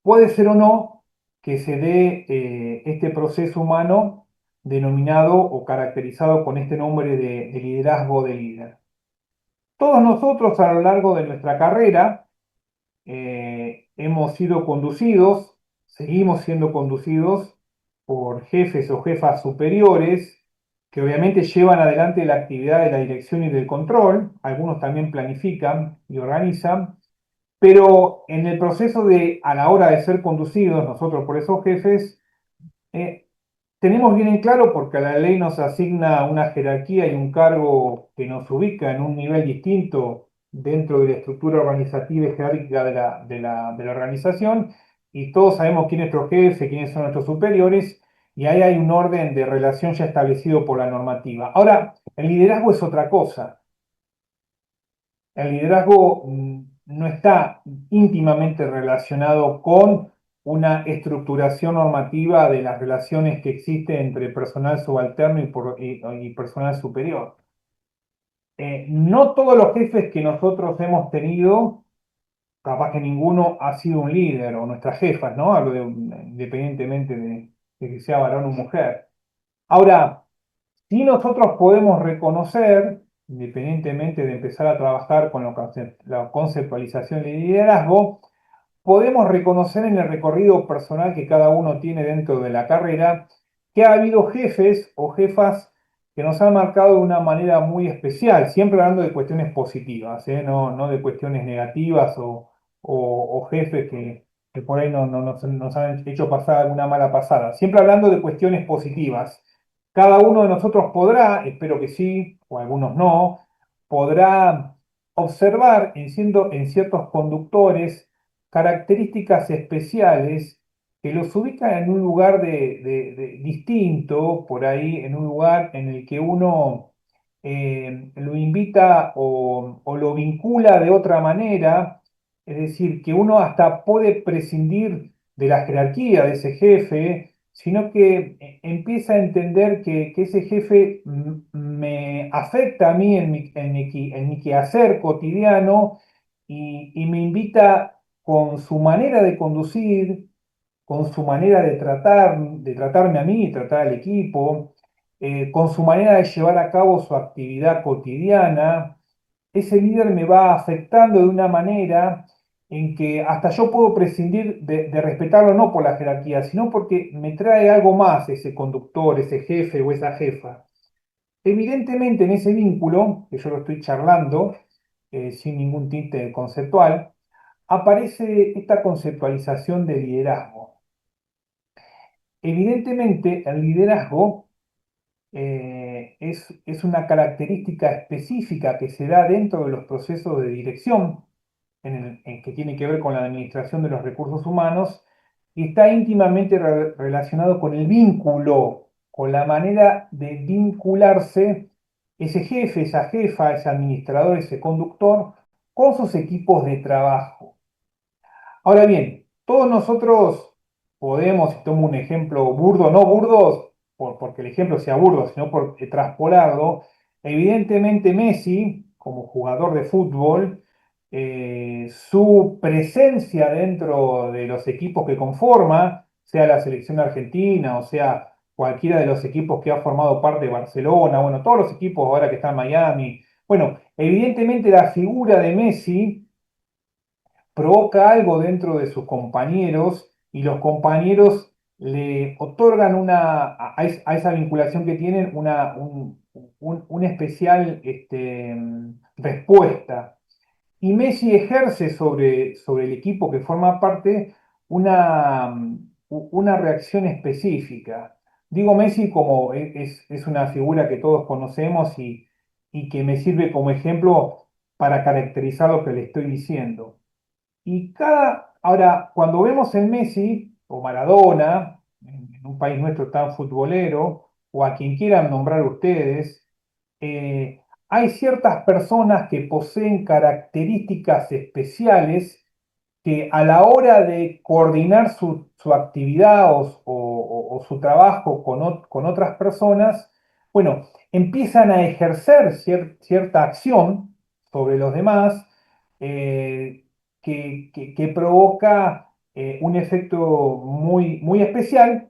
puede ser o no que se dé este proceso humano denominado o caracterizado con este nombre de liderazgo de líder. Todos nosotros a lo largo de nuestra carrera hemos sido conducidos, seguimos siendo conducidos por jefes o jefas superiores que obviamente llevan adelante la actividad de la dirección y del control, algunos también planifican y organizan, pero en el proceso a la hora de ser conducidos nosotros por esos jefes, tenemos bien en claro, porque la ley nos asigna una jerarquía y un cargo que nos ubica en un nivel distinto dentro de la estructura organizativa y jerárquica de la organización, y todos sabemos quién es nuestro jefe, quiénes son nuestros superiores, y ahí hay un orden de relación ya establecido por la normativa. Ahora, el liderazgo es otra cosa. El liderazgo no está íntimamente relacionado con una estructuración normativa de las relaciones que existen entre personal subalterno y personal superior. No todos los jefes que nosotros hemos tenido, capaz que ninguno ha sido un líder, o nuestras jefas, ¿no? Hablo independientemente de que sea varón o mujer. Ahora, si nosotros podemos reconocer, independientemente de empezar a trabajar con la conceptualización de liderazgo, podemos reconocer en el recorrido personal que cada uno tiene dentro de la carrera que ha habido jefes o jefas que nos han marcado de una manera muy especial, siempre hablando de cuestiones positivas, no de cuestiones negativas o jefes que por ahí nos han hecho pasar alguna mala pasada, siempre hablando de cuestiones positivas. Cada uno de nosotros podrá, espero que sí, o algunos no, podrá observar en ciertos conductores características especiales que los ubican en un lugar distinto, por ahí, en un lugar en el que uno lo invita o lo vincula de otra manera, es decir, que uno hasta puede prescindir de la jerarquía de ese jefe, sino que empieza a entender que ese jefe me afecta a mí en mi quehacer cotidiano y me invita con su manera de conducir, con su manera de tratarme a mí y tratar al equipo, con su manera de llevar a cabo su actividad cotidiana, ese líder me va afectando de una manera en que hasta yo puedo prescindir de respetarlo no por la jerarquía, sino porque me trae algo más ese conductor, ese jefe o esa jefa. Evidentemente en ese vínculo, que yo lo estoy charlando, sin ningún tinte conceptual, aparece esta conceptualización de liderazgo. Evidentemente el liderazgo es una característica específica que se da dentro de los procesos de dirección en que tiene que ver con la administración de los recursos humanos y está íntimamente relacionado con el vínculo, con la manera de vincularse ese jefe, esa jefa, ese administrador, ese conductor con sus equipos de trabajo. Ahora bien, todos nosotros podemos, si tomo un ejemplo burdo, no burdo porque el ejemplo sea burdo, sino por traspolarlo, evidentemente Messi, como jugador de fútbol, su presencia dentro de los equipos que conforma, sea la selección argentina o sea cualquiera de los equipos que ha formado parte de Barcelona, bueno, todos los equipos ahora que están en Miami, bueno, evidentemente la figura de Messi provoca algo dentro de sus compañeros y los compañeros le otorgan a esa vinculación que tienen una especial respuesta. Y Messi ejerce sobre el equipo que forma parte una reacción específica. Digo Messi como es una figura que todos conocemos y que me sirve como ejemplo para caracterizar lo que le estoy diciendo. Ahora, cuando vemos el Messi o Maradona, en un país nuestro tan futbolero, o a quien quieran nombrar ustedes, hay ciertas personas que poseen características especiales que a la hora de coordinar su actividad o su trabajo con otras personas, bueno, empiezan a ejercer cierta acción sobre los demás eh, que provoca un efecto muy especial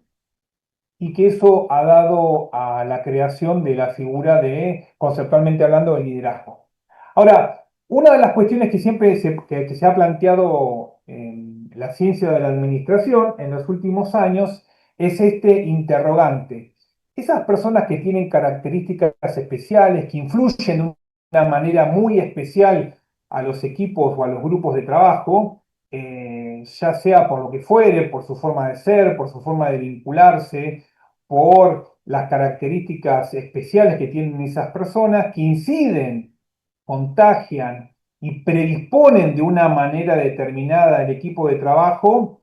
y que eso ha dado a la creación de la figura de, conceptualmente hablando, de liderazgo. Ahora, una de las cuestiones que siempre que se ha planteado en la ciencia de la administración en los últimos años es este interrogante. Esas personas que tienen características especiales, que influyen de una manera muy especial a los equipos o a los grupos de trabajo, ya sea por lo que fuere, por su forma de ser, por su forma de vincularse, por las características especiales que tienen esas personas, que inciden, contagian y predisponen de una manera determinada el equipo de trabajo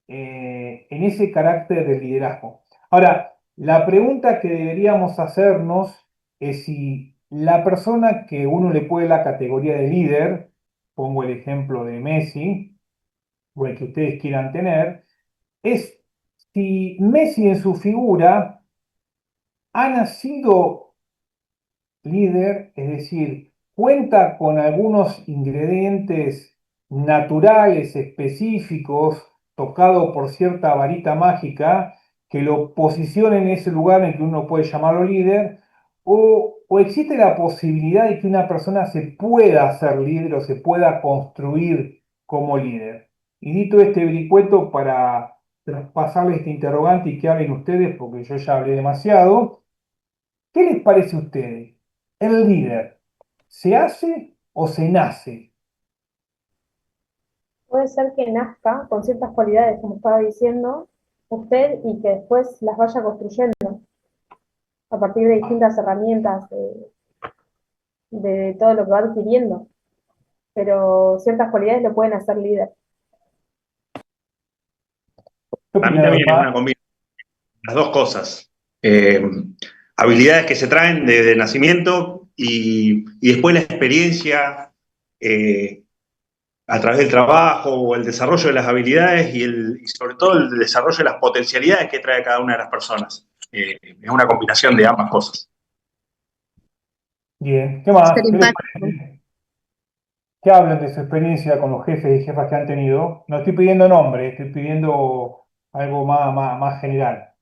en ese carácter de liderazgo. Ahora, la pregunta que deberíamos hacernos es si la persona que uno le puede la categoría de líder, pongo el ejemplo de Messi, o el que ustedes quieran tener, es si Messi en su figura ha nacido líder, es decir, cuenta con algunos ingredientes naturales, específicos, tocado por cierta varita mágica, que lo posiciona en ese lugar en que uno puede llamarlo líder, o existe la posibilidad de que una persona se pueda hacer líder o se pueda construir como líder. Y dito este vericueto para traspasarle este interrogante y que hablen ustedes, porque yo ya hablé demasiado, ¿qué les parece a ustedes? ¿El líder se hace o se nace? Puede ser que nazca con ciertas cualidades, como estaba diciendo usted, y que después las vaya construyendo a partir de distintas herramientas de todo lo que va adquiriendo. Pero ciertas cualidades lo pueden hacer líder. Para mí también es una combinación de las dos cosas. Habilidades que se traen desde nacimiento y después la experiencia a través del trabajo o el desarrollo de las habilidades y sobre todo el desarrollo de las potencialidades que trae cada una de las personas. Es una combinación de ambas cosas. Bien, ¿qué más? ¿Qué les parece? Que hablen de su experiencia con los jefes y jefas que han tenido. No estoy pidiendo nombre, estoy pidiendo algo más general.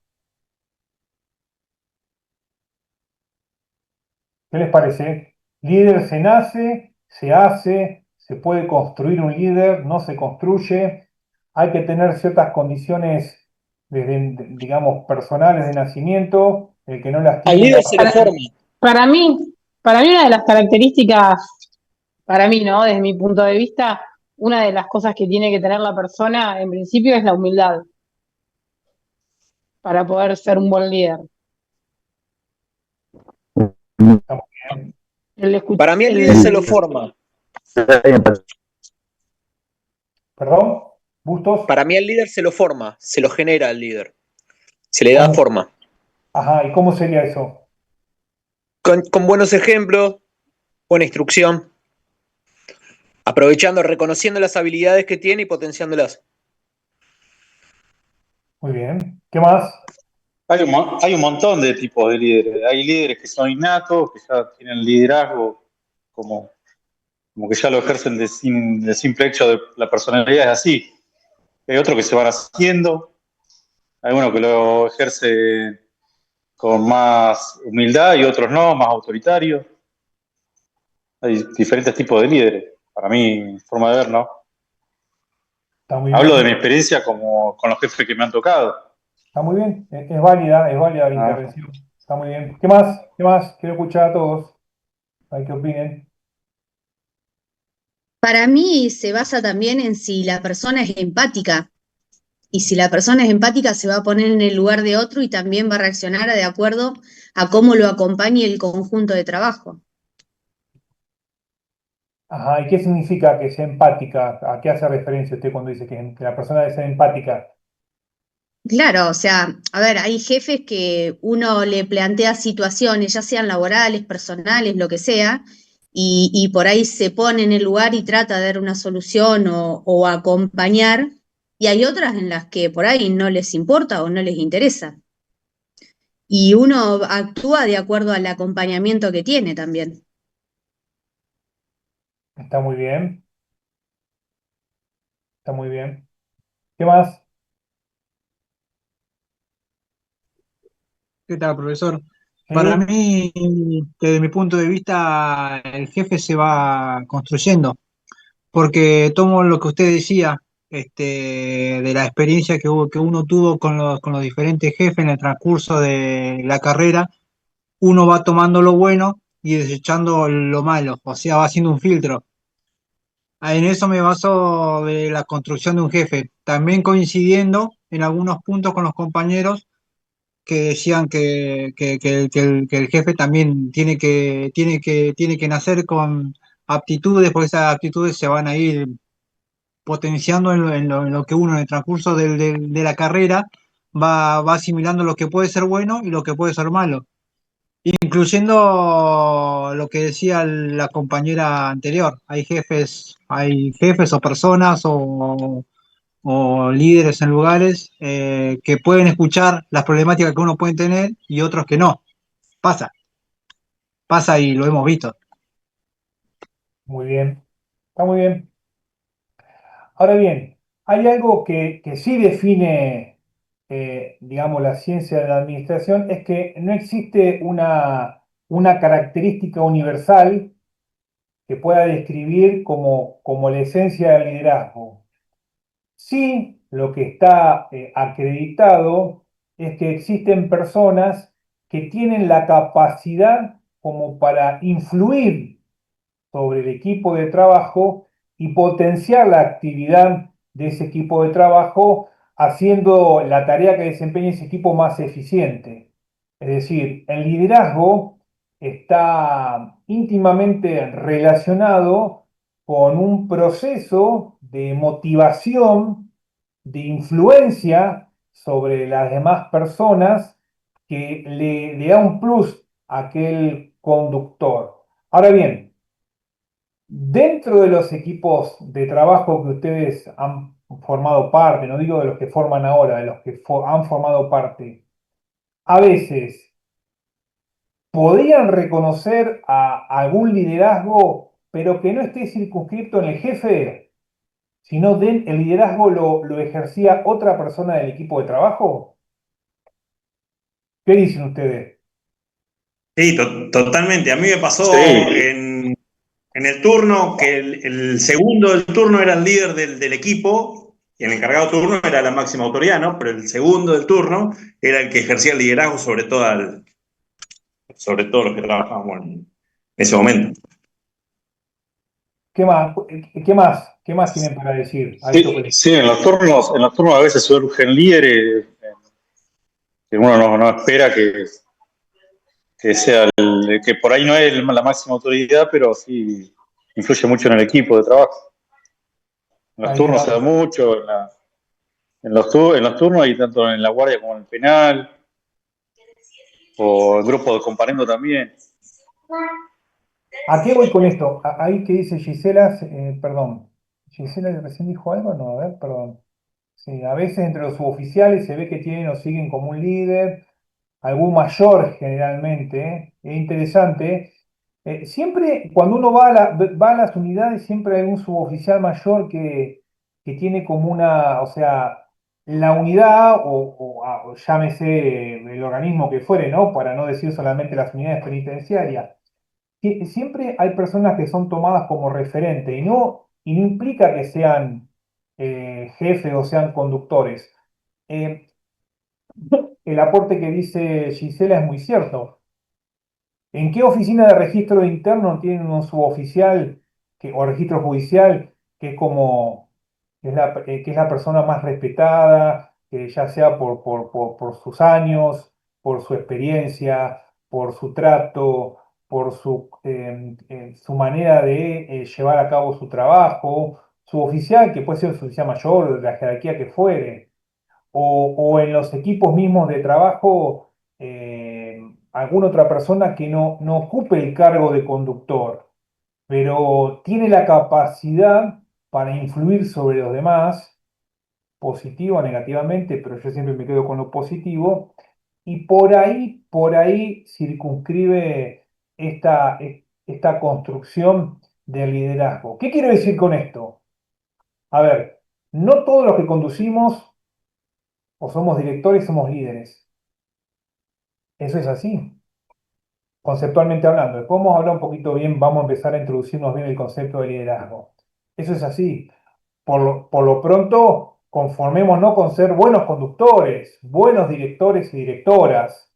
¿Qué les parece? Líder se nace, se hace, se puede construir un líder, no se construye. Hay que tener ciertas condiciones, digamos, personales de nacimiento. El que no las Al tiene, líder se lo forma. Para mí, para mí una de las características, para mí, ¿no? Desde mi punto de vista, una de las cosas que tiene que tener la persona, en principio, es la humildad para poder ser un buen líder. Está muy bien. Para mí el líder se lo forma. ¿Perdón? ¿Bustos? Para mí el líder se lo forma, se lo genera al líder. Se le da ¿Cómo? forma. Ajá, ¿y cómo sería eso? Con buenos ejemplos, buena instrucción, aprovechando, reconociendo las habilidades que tiene y potenciándolas. Muy bien. ¿Qué más? Hay un montón de tipos de líderes. Hay líderes que son innatos, que ya tienen liderazgo como, como que ya lo ejercen del simple hecho de la personalidad es así. Hay otros que se van haciendo, hay uno que lo ejerce con más humildad y otros no, más autoritarios. Hay diferentes tipos de líderes. Para mí, forma de ver, ¿no? Está muy Hablo de bien. mi experiencia como con los jefes que me han tocado. Está muy bien. Es válida la intervención. Está muy bien. ¿Qué más? ¿Qué más? Quiero escuchar a todos. Hay que opinen. Para mí se basa también en si la persona es empática. Y si la persona es empática, se va a poner en el lugar de otro y también va a reaccionar de acuerdo a cómo lo acompañe el conjunto de trabajo. Ajá, ¿y qué significa que sea empática? ¿A qué hace referencia usted cuando dice que la persona debe ser empática? Claro, o sea, a ver, hay jefes que uno le plantea situaciones, ya sean laborales, personales, lo que sea, y por ahí se pone en el lugar y trata de dar una solución o acompañar, y hay otras en las que por ahí no les importa o no les interesa. Y uno actúa de acuerdo al acompañamiento que tiene también. Está muy bien. Está muy bien. ¿Qué más? ¿Qué tal, profesor? Sí, Para mí, desde mi punto de vista, el jefe se va construyendo, porque tomo lo que usted decía, de la experiencia que uno tuvo con los diferentes jefes en el transcurso de la carrera, uno va tomando lo bueno y desechando lo malo, o sea, va haciendo un filtro. En eso me baso de la construcción de un jefe, también coincidiendo en algunos puntos con los compañeros que decían que el jefe también tiene que nacer con aptitudes, porque esas aptitudes se van a ir potenciando en lo que uno en el transcurso de la carrera va asimilando lo que puede ser bueno y lo que puede ser malo, incluyendo lo que decía la compañera anterior. Hay jefes o personas o líderes en lugares que pueden escuchar las problemáticas que uno puede tener y otros que no. Pasa, pasa y lo hemos visto. muy bien. Está muy bien. Ahora bien, hay algo que sí define, digamos, la ciencia de la administración, es que no existe una característica universal que pueda describir como la esencia del liderazgo. Sí, lo que está acreditado es que existen personas que tienen la capacidad como para influir sobre el equipo de trabajo y potenciar la actividad de ese equipo de trabajo, haciendo la tarea que desempeña ese equipo más eficiente. Es decir, el liderazgo está íntimamente relacionado con un proceso de motivación, de influencia sobre las demás personas que le da un plus a aquel conductor. Ahora bien, dentro de los equipos de trabajo que ustedes han formado parte, no digo de los que forman ahora, de los que han formado parte, a veces podrían reconocer a algún liderazgo, pero que no esté circunscrito en el jefe, sino el liderazgo lo ejercía otra persona del equipo de trabajo. ¿Qué dicen ustedes? Sí, totalmente. A mí me pasó en el turno que el segundo del turno era el líder del equipo y el encargado de turno era la máxima autoridad, ¿no? Pero el segundo del turno era el que ejercía el liderazgo sobre todos los que trabajábamos en ese momento. ¿Qué más? ¿Qué más? ¿Qué más tienen para decir? Sí, en los turnos a veces surgen líderes que uno no espera que sea que por ahí no es la máxima autoridad, pero sí influye mucho en el equipo de trabajo. En los turnos se da mucho, en los turnos hay tanto en la guardia como en el penal, o el grupo de comparendo también. ¿A qué voy con esto? Ahí que dice Gisela, perdón, Gisela recién dijo algo, no, a ver, perdón. Sí, a veces entre los suboficiales se ve que tienen o siguen como un líder, algún mayor generalmente, es interesante. Siempre, cuando uno va a las unidades, siempre hay un suboficial mayor que tiene como una, o sea, la unidad o llámese el organismo que fuere, ¿no? Para no decir solamente las unidades penitenciarias. Siempre hay personas que son tomadas como referente y no implica que sean jefes o sean conductores. Eh, el aporte que dice Gisela es muy cierto. ¿En qué oficina de registro interno tienen un suboficial o registro judicial que es como que es la persona más respetada, que ya sea por sus años, por su experiencia, por su trato, por su manera de llevar a cabo su trabajo, su oficial, que puede ser su oficial mayor, de la jerarquía que fuere, o en los equipos mismos de trabajo, alguna otra persona que no ocupe el cargo de conductor, pero tiene la capacidad para influir sobre los demás, positivo o negativamente, pero yo siempre me quedo con lo positivo, y por ahí circunscribe esta construcción del liderazgo. ¿Qué quiero decir con esto? A ver, no todos los que conducimos o somos directores somos líderes. Eso es así, conceptualmente hablando. Después vamos a hablar un poquito bien, vamos a empezar a introducirnos bien el concepto de liderazgo. Eso es así. Por lo pronto, conformémonos con ser buenos conductores, buenos directores y directoras,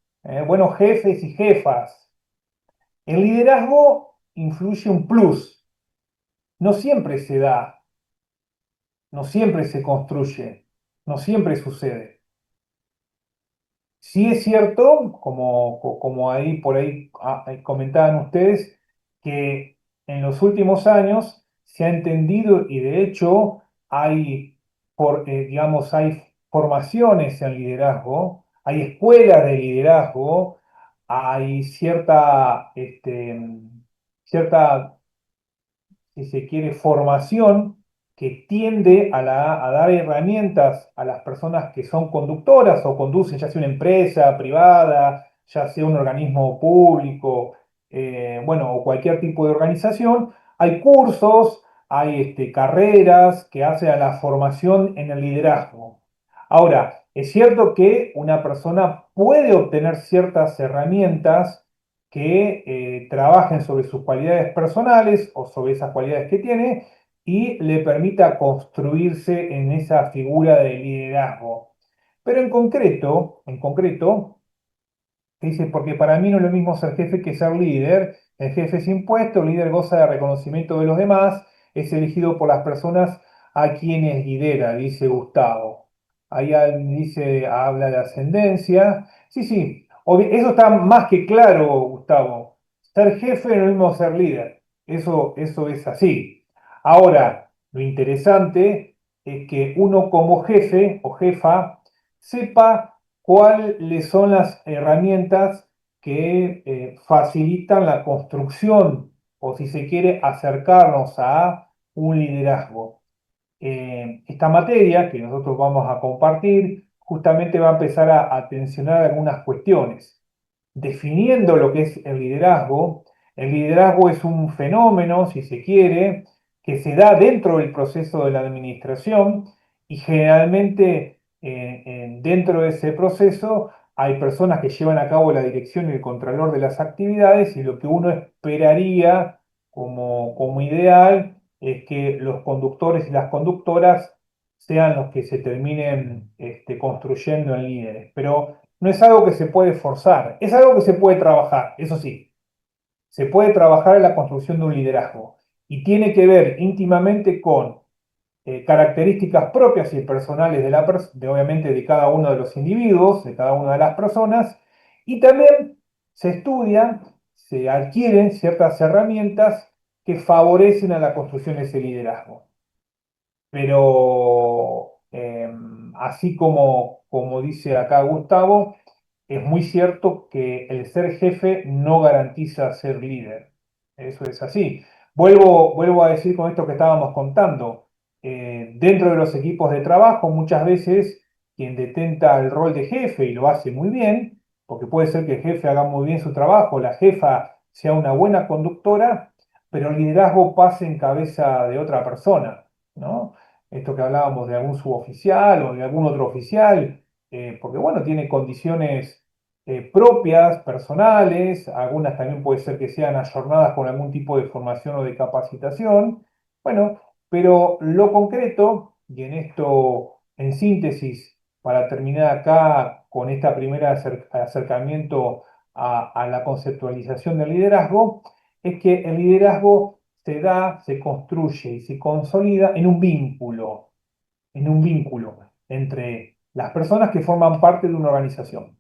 buenos jefes y jefas. El liderazgo influye un plus. No siempre se da, no siempre se construye, no siempre sucede. Sí es cierto, como ahí por ahí comentaban ustedes, que en los últimos años se ha entendido y de hecho digamos, hay formaciones en liderazgo, hay escuelas de liderazgo, hay cierta si se quiere, formación que tiende a dar herramientas a las personas que son conductoras o conducen, ya sea una empresa privada, ya sea un organismo público, bueno, o cualquier tipo de organización. Hay cursos, hay carreras que hacen a la formación en el liderazgo. Ahora, es cierto que una persona puede obtener ciertas herramientas que trabajen sobre sus cualidades personales o sobre esas cualidades que tiene y le permita construirse en esa figura de liderazgo. Pero en concreto, dice, porque para mí no es lo mismo ser jefe que ser líder. El jefe es impuesto, el líder goza de reconocimiento de los demás, es elegido por las personas a quienes lidera, dice Gustavo. Ahí dice, habla de ascendencia. Sí, sí, eso está más que claro, Gustavo. Ser jefe no es lo mismo ser líder. Eso es así. Ahora, lo interesante es que uno como jefe o jefa sepa cuáles son las herramientas que facilitan la construcción o, si se quiere, acercarnos a un liderazgo. Esta materia que nosotros vamos a compartir justamente va a empezar a tensionar algunas cuestiones. Definiendo lo que es el liderazgo es un fenómeno, si se quiere, que se da dentro del proceso de la administración y generalmente dentro de ese proceso hay personas que llevan a cabo la dirección y el contralor de las actividades y lo que uno esperaría como ideal es que los conductores y las conductoras sean los que se terminen construyendo en líderes. Pero no es algo que se puede forzar, es algo que se puede trabajar, eso sí. Se puede trabajar en la construcción de un liderazgo y tiene que ver íntimamente con características propias y personales obviamente de cada uno de los individuos, de cada una de las personas, y también se estudian, se adquieren ciertas herramientas que favorecen a la construcción de ese liderazgo. Pero así como dice acá Gustavo, es muy cierto que el ser jefe no garantiza ser líder. Eso es así. Vuelvo a decir con esto que estábamos contando. Dentro de los equipos de trabajo, muchas veces quien detenta el rol de jefe y lo hace muy bien, porque puede ser que el jefe haga muy bien su trabajo, la jefa sea una buena conductora, pero el liderazgo pase en cabeza de otra persona, ¿no? Esto que hablábamos de algún suboficial o de algún otro oficial, porque bueno, tiene condiciones propias, personales, algunas también puede ser que sean ayornadas con algún tipo de formación o de capacitación, bueno, pero lo concreto, y en esto, en síntesis, para terminar acá con esta primera acercamiento a la conceptualización del liderazgo, es que el liderazgo se da, se construye y se consolida en un vínculo entre las personas que forman parte de una organización.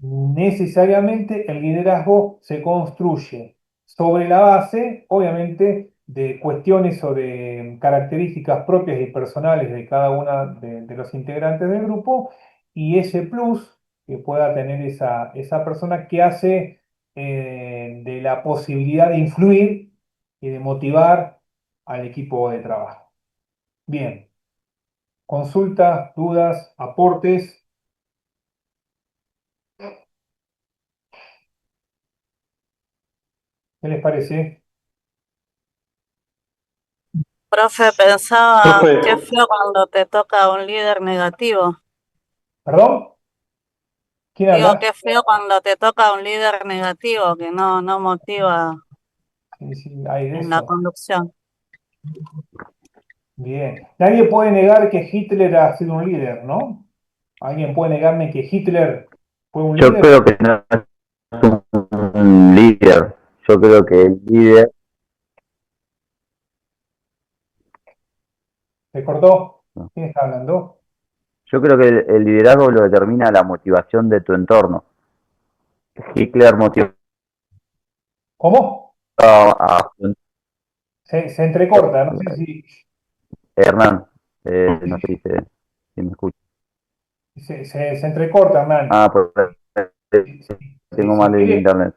Necesariamente el liderazgo se construye sobre la base, obviamente, de cuestiones o de características propias y personales de cada una de los integrantes del grupo y ese plus que pueda tener esa persona que hace de la posibilidad de influir y de motivar al equipo de trabajo. Bien, consultas, dudas, aportes. ¿Qué les parece? Profe, pensaba Profe, qué feo cuando te toca un líder negativo. ¿Perdón? ¿Quién Digo, habla? qué feo cuando te toca un líder negativo que no motiva Sí, sí, hay de en la eso. conducción. Bien. Nadie puede negar que Hitler ha sido un líder, ¿no? ¿Alguien puede negarme que Hitler fue un Yo líder? creo que no es un líder. Yo creo que el líder, ¿Se cortó? ¿Quién está hablando? yo creo que el liderazgo lo determina la motivación de tu entorno. Hitler motivó ¿Cómo? a Se entrecorta, no sé si Hernán, no sé si me escucha. se entrecorta, Hernán. Ah, pues tengo Si mal el quiere, internet.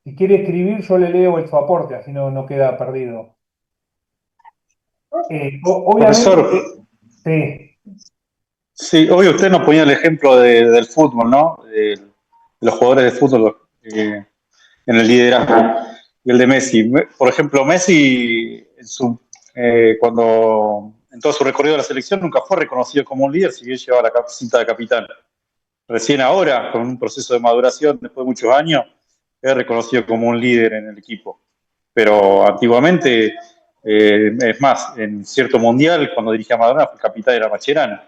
si quiere escribir, yo le leo su aporte, así no queda perdido. Obviamente, profesor, sí. sí, hoy usted nos ponía el ejemplo del fútbol, ¿no? De los jugadores de fútbol en el liderazgo y el de Messi. Por ejemplo, Messi, cuando en todo su recorrido de la selección, nunca fue reconocido como un líder, si bien llevaba la cinta de capitán. Recién ahora, con un proceso de maduración, después de muchos años, es reconocido como un líder en el equipo. Pero antiguamente, es más, en cierto mundial, cuando dirigía a Maradona, el capitán era Mascherano.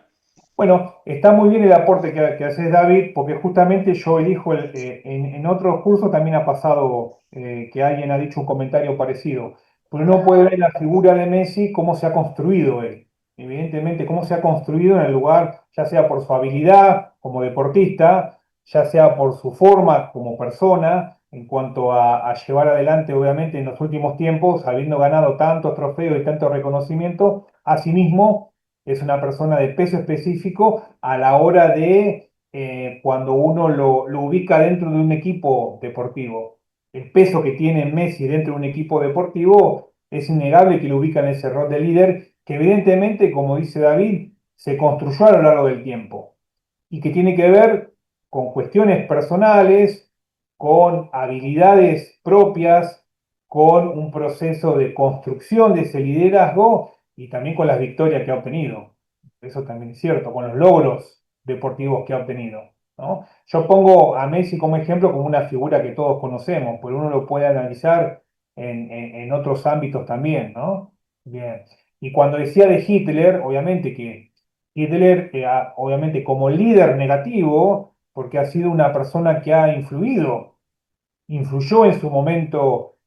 Bueno, está muy bien el aporte que haces, David, porque justamente yo elijo, en otros cursos también ha pasado que alguien ha dicho un comentario parecido, pero uno puede ver la figura de Messi, cómo se ha construido él. Evidentemente, cómo se ha construido en el lugar, ya sea por su habilidad como deportista, ya sea por su forma como persona, en cuanto a llevar adelante, obviamente, en los últimos tiempos, habiendo ganado tantos trofeos y tanto reconocimiento, asimismo es una persona de peso específico a la hora de cuando uno lo ubica dentro de un equipo deportivo. El peso que tiene Messi dentro de un equipo deportivo es innegable que lo ubica en ese rol de líder que evidentemente, como dice David, se construyó a lo largo del tiempo y que tiene que ver con cuestiones personales, con habilidades propias con un proceso de construcción de ese liderazgo y también con las victorias que ha obtenido. Eso también es cierto, con los logros deportivos que ha obtenido, ¿no? Yo pongo a Messi como ejemplo, como una figura que todos conocemos, pero uno lo puede analizar en otros ámbitos también, ¿no? Bien. Y cuando decía de Hitler, obviamente que Hitler, obviamente como líder negativo, porque ha sido una persona que ha influyó en su momento,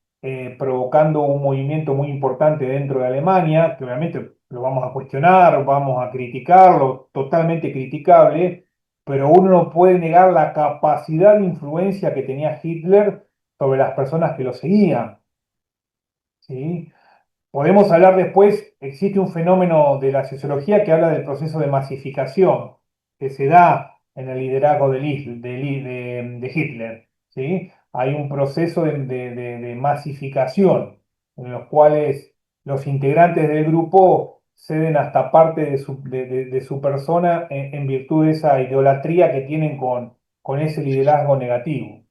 provocando un movimiento muy importante dentro de Alemania, que obviamente lo vamos a cuestionar, vamos a criticarlo, totalmente criticable, pero uno no puede negar la capacidad de influencia que tenía Hitler sobre las personas que lo seguían, ¿sí? Podemos hablar después, existe un fenómeno de la sociología que habla del proceso de masificación que se da en el liderazgo de Hitler, ¿sí? Hay un proceso de masificación en los cuales los integrantes del grupo ceden hasta parte de su persona en virtud de esa idolatría que tienen con ese liderazgo negativo.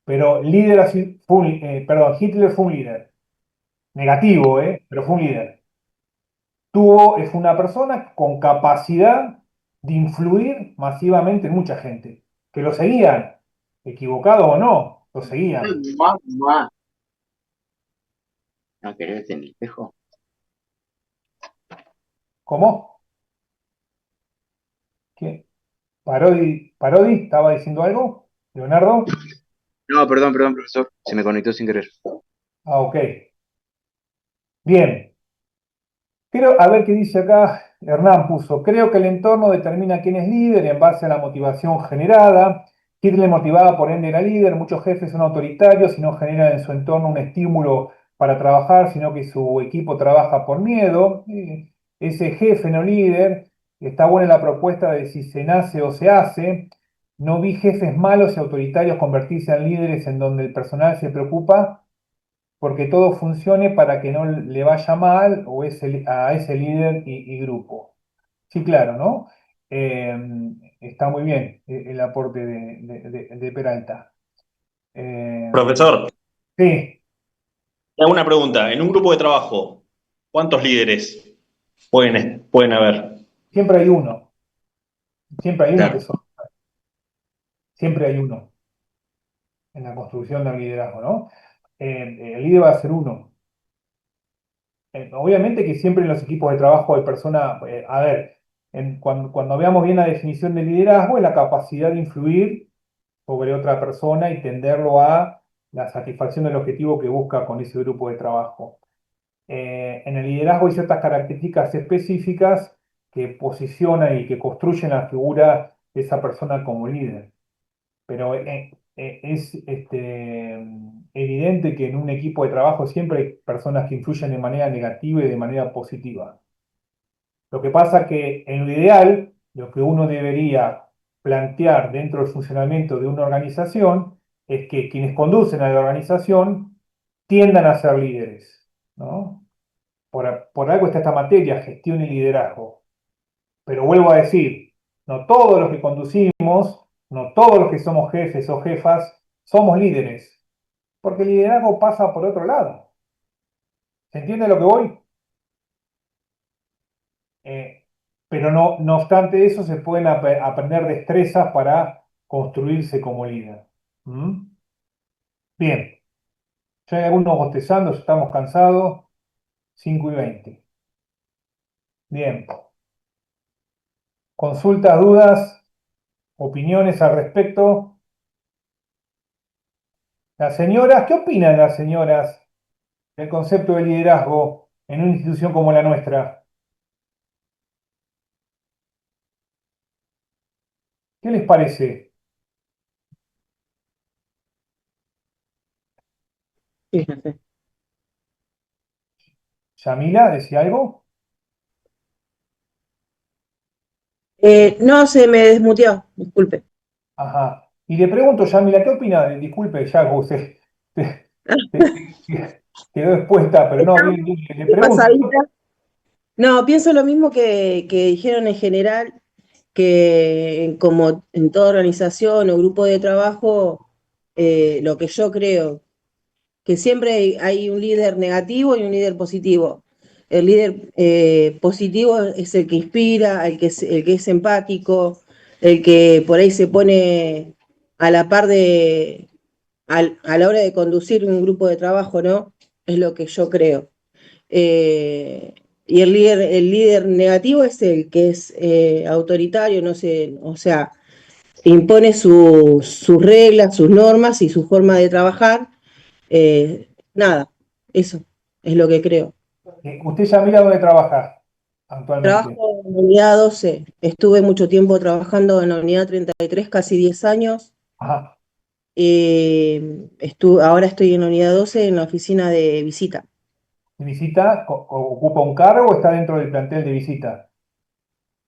Pero Hitler fue un líder negativo, pero fue un líder. Es una persona con capacidad de influir masivamente en mucha gente, que lo seguían, equivocado o no, lo seguían. ¿No querés en el espejo? ¿Cómo? ¿Qué? ¿Parodi estaba diciendo algo? ¿Leonardo? No, perdón, profesor. Se me conectó sin querer. Ah, ok. Bien. A ver qué dice acá. Hernán puso, creo que el entorno determina quién es líder en base a la motivación generada. Hitler motivaba, por ende era líder. Muchos jefes son autoritarios y no generan en su entorno un estímulo para trabajar, sino que su equipo trabaja por miedo. Ese jefe, no líder. Está buena la propuesta de si se nace o se hace. No vi jefes malos y autoritarios convertirse en líderes en donde el personal se preocupa porque todo funcione para que no le vaya mal a ese líder y grupo. Sí, claro, ¿no? Está muy bien el aporte de Peralta. Profesor, Sí, te hago una pregunta. En un grupo de trabajo, ¿cuántos líderes pueden haber? siempre hay uno. Siempre hay uno Claro. siempre hay uno en la construcción del liderazgo, ¿no? El líder va a ser uno. Obviamente que siempre en los equipos de trabajo hay personas, a ver, cuando veamos bien la definición de liderazgo, es la capacidad de influir sobre otra persona y tenderlo a la satisfacción del objetivo que busca con ese grupo de trabajo. En el liderazgo hay ciertas características específicas que posicionan y que construyen la figura de esa persona como líder. Pero es evidente que en un equipo de trabajo siempre hay personas que influyen de manera negativa y de manera positiva. Lo que pasa es que en lo ideal, lo que uno debería plantear dentro del funcionamiento de una organización es que quienes conducen a la organización tiendan a ser líderes, ¿no? Por algo está esta materia, gestión y liderazgo. Pero vuelvo a decir, no todos los que conducimos, no todos los que somos jefes o jefas, somos líderes, porque el liderazgo pasa por otro lado. ¿Se entiende lo que voy? Pero no obstante eso, se pueden aprender destrezas para construirse como líder. ¿Mm? Bien, ya hay algunos bostezando, ya estamos cansados, 5:20. Bien, consultas, dudas, opiniones al respecto. Las señoras, ¿qué opinan las señoras del concepto de liderazgo en una institución como la nuestra? ¿Qué les parece? Fíjate. ¿Yamila decía algo? No, se me desmuteó, disculpe. Ajá. Y le pregunto, Yamila, ¿qué opina? Disculpe, ya usted quedó expuesta, pero no, bien, le pregunto. Pasadita. No, pienso lo mismo que dijeron en general, que como en toda organización o grupo de trabajo, lo que yo creo que siempre hay un líder negativo y un líder positivo. El líder positivo es el que inspira, el que es empático, el que por ahí se pone a la par a la hora de conducir un grupo de trabajo, ¿no? Es lo que yo creo. Y el líder negativo es el que es autoritario, no sé, o sea, impone sus reglas, sus normas y su forma de trabajar. Nada, eso es lo que creo. ¿Usted ya mira dónde trabaja actualmente? Trabajo en la unidad 12. Estuve mucho tiempo trabajando en la unidad 33, casi 10 años. Ajá. Ahora estoy en la unidad 12 en la oficina de visita. ¿Visita? ¿Ocupa un cargo o está dentro del plantel de visita?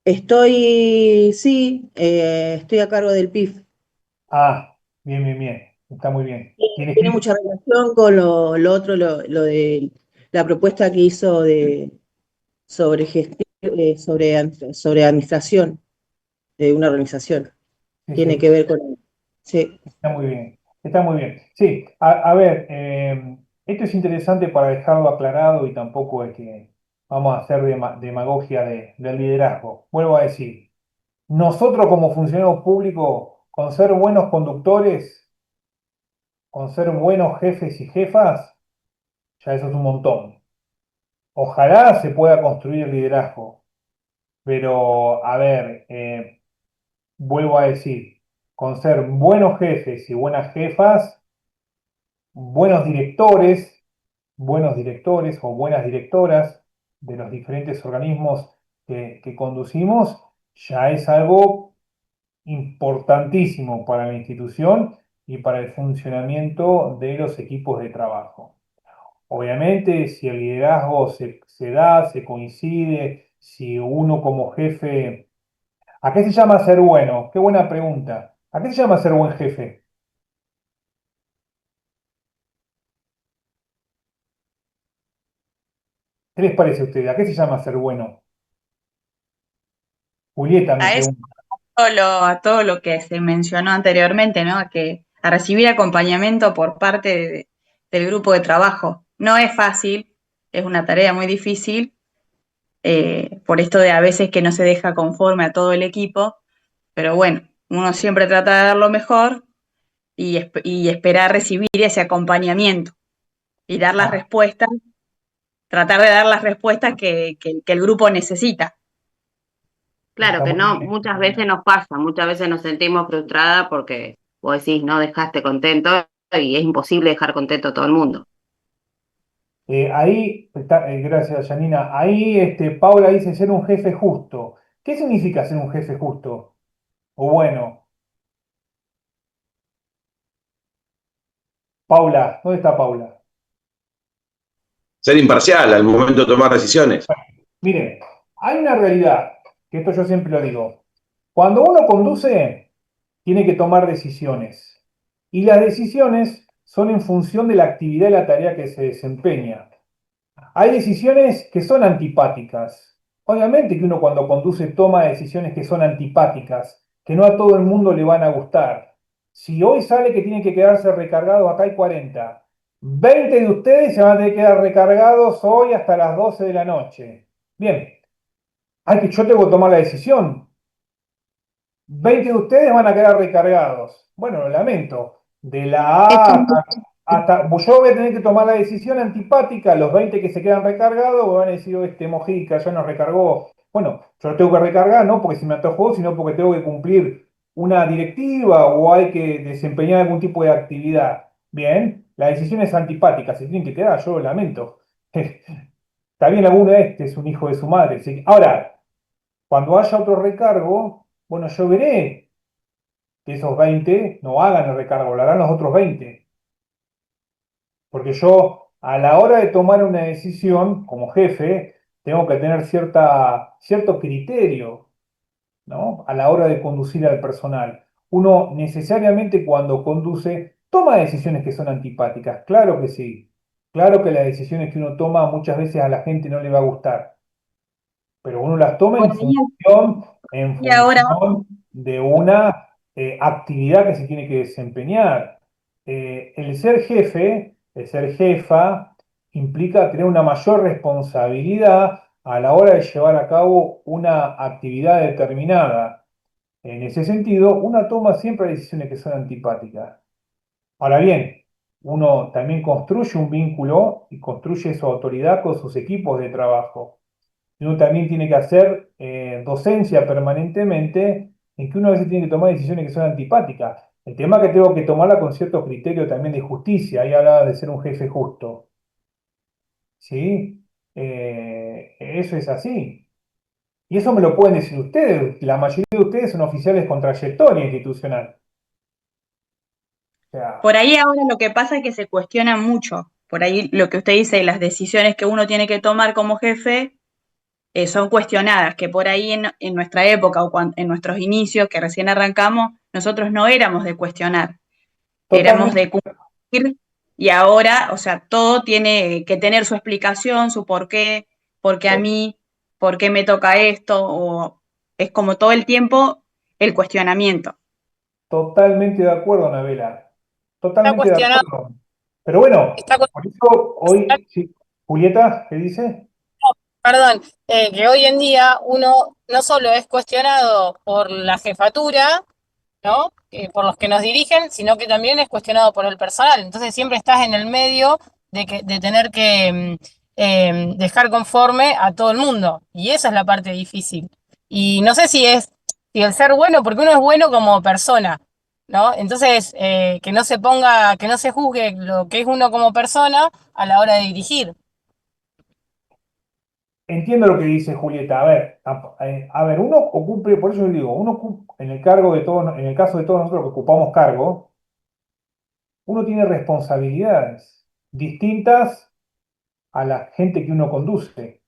Sí, estoy a cargo del PIF. Ah, bien, bien, bien. Está muy bien. Tiene mucha relación con lo otro, lo de la propuesta que hizo sobre gestión, sobre administración de una organización. Sí, Tiene sí. que ver con... Sí. Está muy bien, está muy bien. Sí, a ver, esto es interesante para dejarlo aclarado y tampoco es que vamos a hacer demagogia del liderazgo. Vuelvo a decir, nosotros como funcionarios públicos, con ser buenos conductores, con ser buenos jefes y jefas, ya eso es un montón. Ojalá se pueda construir el liderazgo, pero a ver, vuelvo a decir, con ser buenos jefes y buenas jefas, buenos directores o buenas directoras de los diferentes organismos que conducimos, ya es algo importantísimo para la institución y para el funcionamiento de los equipos de trabajo. Obviamente, si el liderazgo se da, se coincide, si uno como jefe... ¿A qué se llama ser bueno? Qué buena pregunta. ¿A qué se llama ser buen jefe? ¿Qué les parece a ustedes? ¿A qué se llama ser bueno? Julieta me A eso, pregunta. a todo lo que se mencionó anteriormente, ¿no? A recibir acompañamiento por parte del grupo de trabajo. No es fácil, es una tarea muy difícil, por esto de a veces que no se deja conforme a todo el equipo, pero bueno, uno siempre trata de dar lo mejor y esperar recibir ese acompañamiento y dar las respuestas, tratar de dar las respuestas que el grupo necesita. Claro que no, muchas veces nos pasa, muchas veces nos sentimos frustradas porque vos decís no dejaste contento y es imposible dejar contento a todo el mundo. Ahí, gracias Janina, ahí Paula dice ser un jefe justo. ¿Qué significa ser un jefe justo? O bueno, Paula, ¿dónde está Paula? Ser imparcial al momento de tomar decisiones. Miren, hay una realidad, que esto yo siempre lo digo. Cuando uno conduce, tiene que tomar decisiones. Y las decisiones son en función de la actividad y la tarea que se desempeña. Hay decisiones que son antipáticas. Obviamente que uno cuando conduce toma decisiones que son antipáticas, que no a todo el mundo le van a gustar. Si hoy sale que tienen que quedarse recargados, acá hay 40. 20 de ustedes se van a tener que quedar recargados hoy hasta las 12 de la noche. Bien, yo tengo que tomar la decisión. 20 de ustedes van a quedar recargados. Bueno, lo lamento. De la A hasta yo voy a tener que tomar la decisión antipática. Los 20 que se quedan recargados me van a decir, Mojica ya nos recargó. Bueno, yo lo tengo que recargar, no porque se me antojó, sino porque tengo que cumplir una directiva o hay que desempeñar algún tipo de actividad. Bien, la decisión es antipática, se tienen que quedar, yo lo lamento. También alguno es un hijo de su madre. ¿Sí? Ahora, cuando haya otro recargo, bueno, yo veré que esos 20 no hagan el recargo, lo harán los otros 20. Porque yo, a la hora de tomar una decisión como jefe, tengo que tener cierto criterio, ¿no? A la hora de conducir al personal. Uno necesariamente cuando conduce toma decisiones que son antipáticas, claro que sí. Claro que las decisiones que uno toma muchas veces a la gente no le va a gustar, pero uno las toma en Y ahora, función de una actividad que se tiene que desempeñar. El ser jefe ser jefa implica tener una mayor responsabilidad a la hora de llevar a cabo una actividad determinada. En ese sentido, uno toma siempre decisiones que son antipáticas. Ahora bien, uno también construye un vínculo y construye su autoridad con sus equipos de trabajo. Y uno también tiene que hacer docencia permanentemente en que uno a veces tiene que tomar decisiones que son antipáticas. El tema es que tengo que tomarla con cierto criterio también de justicia. Ahí hablaba de ser un jefe justo. ¿Sí? Eso es así. Y eso me lo pueden decir ustedes. La mayoría de ustedes son oficiales con trayectoria institucional. O sea, Por ahí ahora lo que pasa es que se cuestiona mucho. Por ahí lo que usted dice, las decisiones que uno tiene que tomar como jefe son cuestionadas, que por ahí en nuestra época o en nuestros inicios, que recién arrancamos, nosotros no éramos de cuestionar, éramos de cumplir y ahora, o sea, todo tiene que tener su explicación, su por qué a mí, por qué me toca esto, o es como todo el tiempo el cuestionamiento. totalmente de acuerdo, Anabela. Está Totalmente de cuestionado, acuerdo. Pero bueno, está por eso hoy, sí. Julieta, ¿qué dice? perdón, que hoy en día uno no solo es cuestionado por la jefatura, ¿no? Por los que nos dirigen, sino que también es cuestionado por el personal. Entonces siempre estás en el medio de tener que dejar conforme a todo el mundo. Y esa es la parte difícil. Y no sé si el ser bueno, porque uno es bueno como persona, ¿no? Entonces, que no se ponga, que no se juzgue lo que es uno como persona a la hora de dirigir. Entiendo lo que dice Julieta. A ver, uno cumple, por eso yo digo, en el cargo de todos, en el caso de todos nosotros que ocupamos cargo, uno tiene responsabilidades distintas a la gente que uno conduce.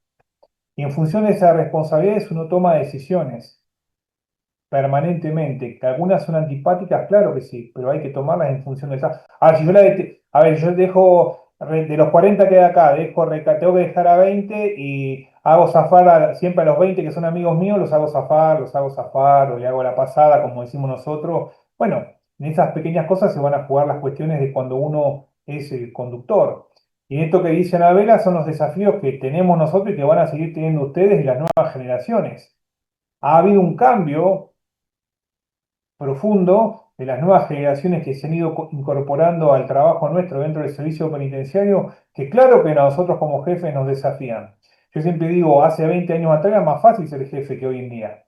Y en función de esas responsabilidades uno toma decisiones permanentemente. Que algunas son antipáticas, claro que sí, pero hay que tomarlas en función de esas. A ver, si yo yo dejo, de los 40 que hay acá, tengo que dejar a 20 y hago zafar siempre a los 20 que son amigos míos, los hago zafar, o le hago la pasada, como decimos nosotros. Bueno, en esas pequeñas cosas se van a jugar las cuestiones de cuando uno es el conductor. Y esto que dice Anabela son los desafíos que tenemos nosotros y que van a seguir teniendo ustedes y las nuevas generaciones. Ha habido un cambio profundo de las nuevas generaciones que se han ido incorporando al trabajo nuestro dentro del servicio penitenciario, que claro que a nosotros como jefes nos desafían. Yo siempre digo, hace 20 años atrás era más fácil ser jefe que hoy en día.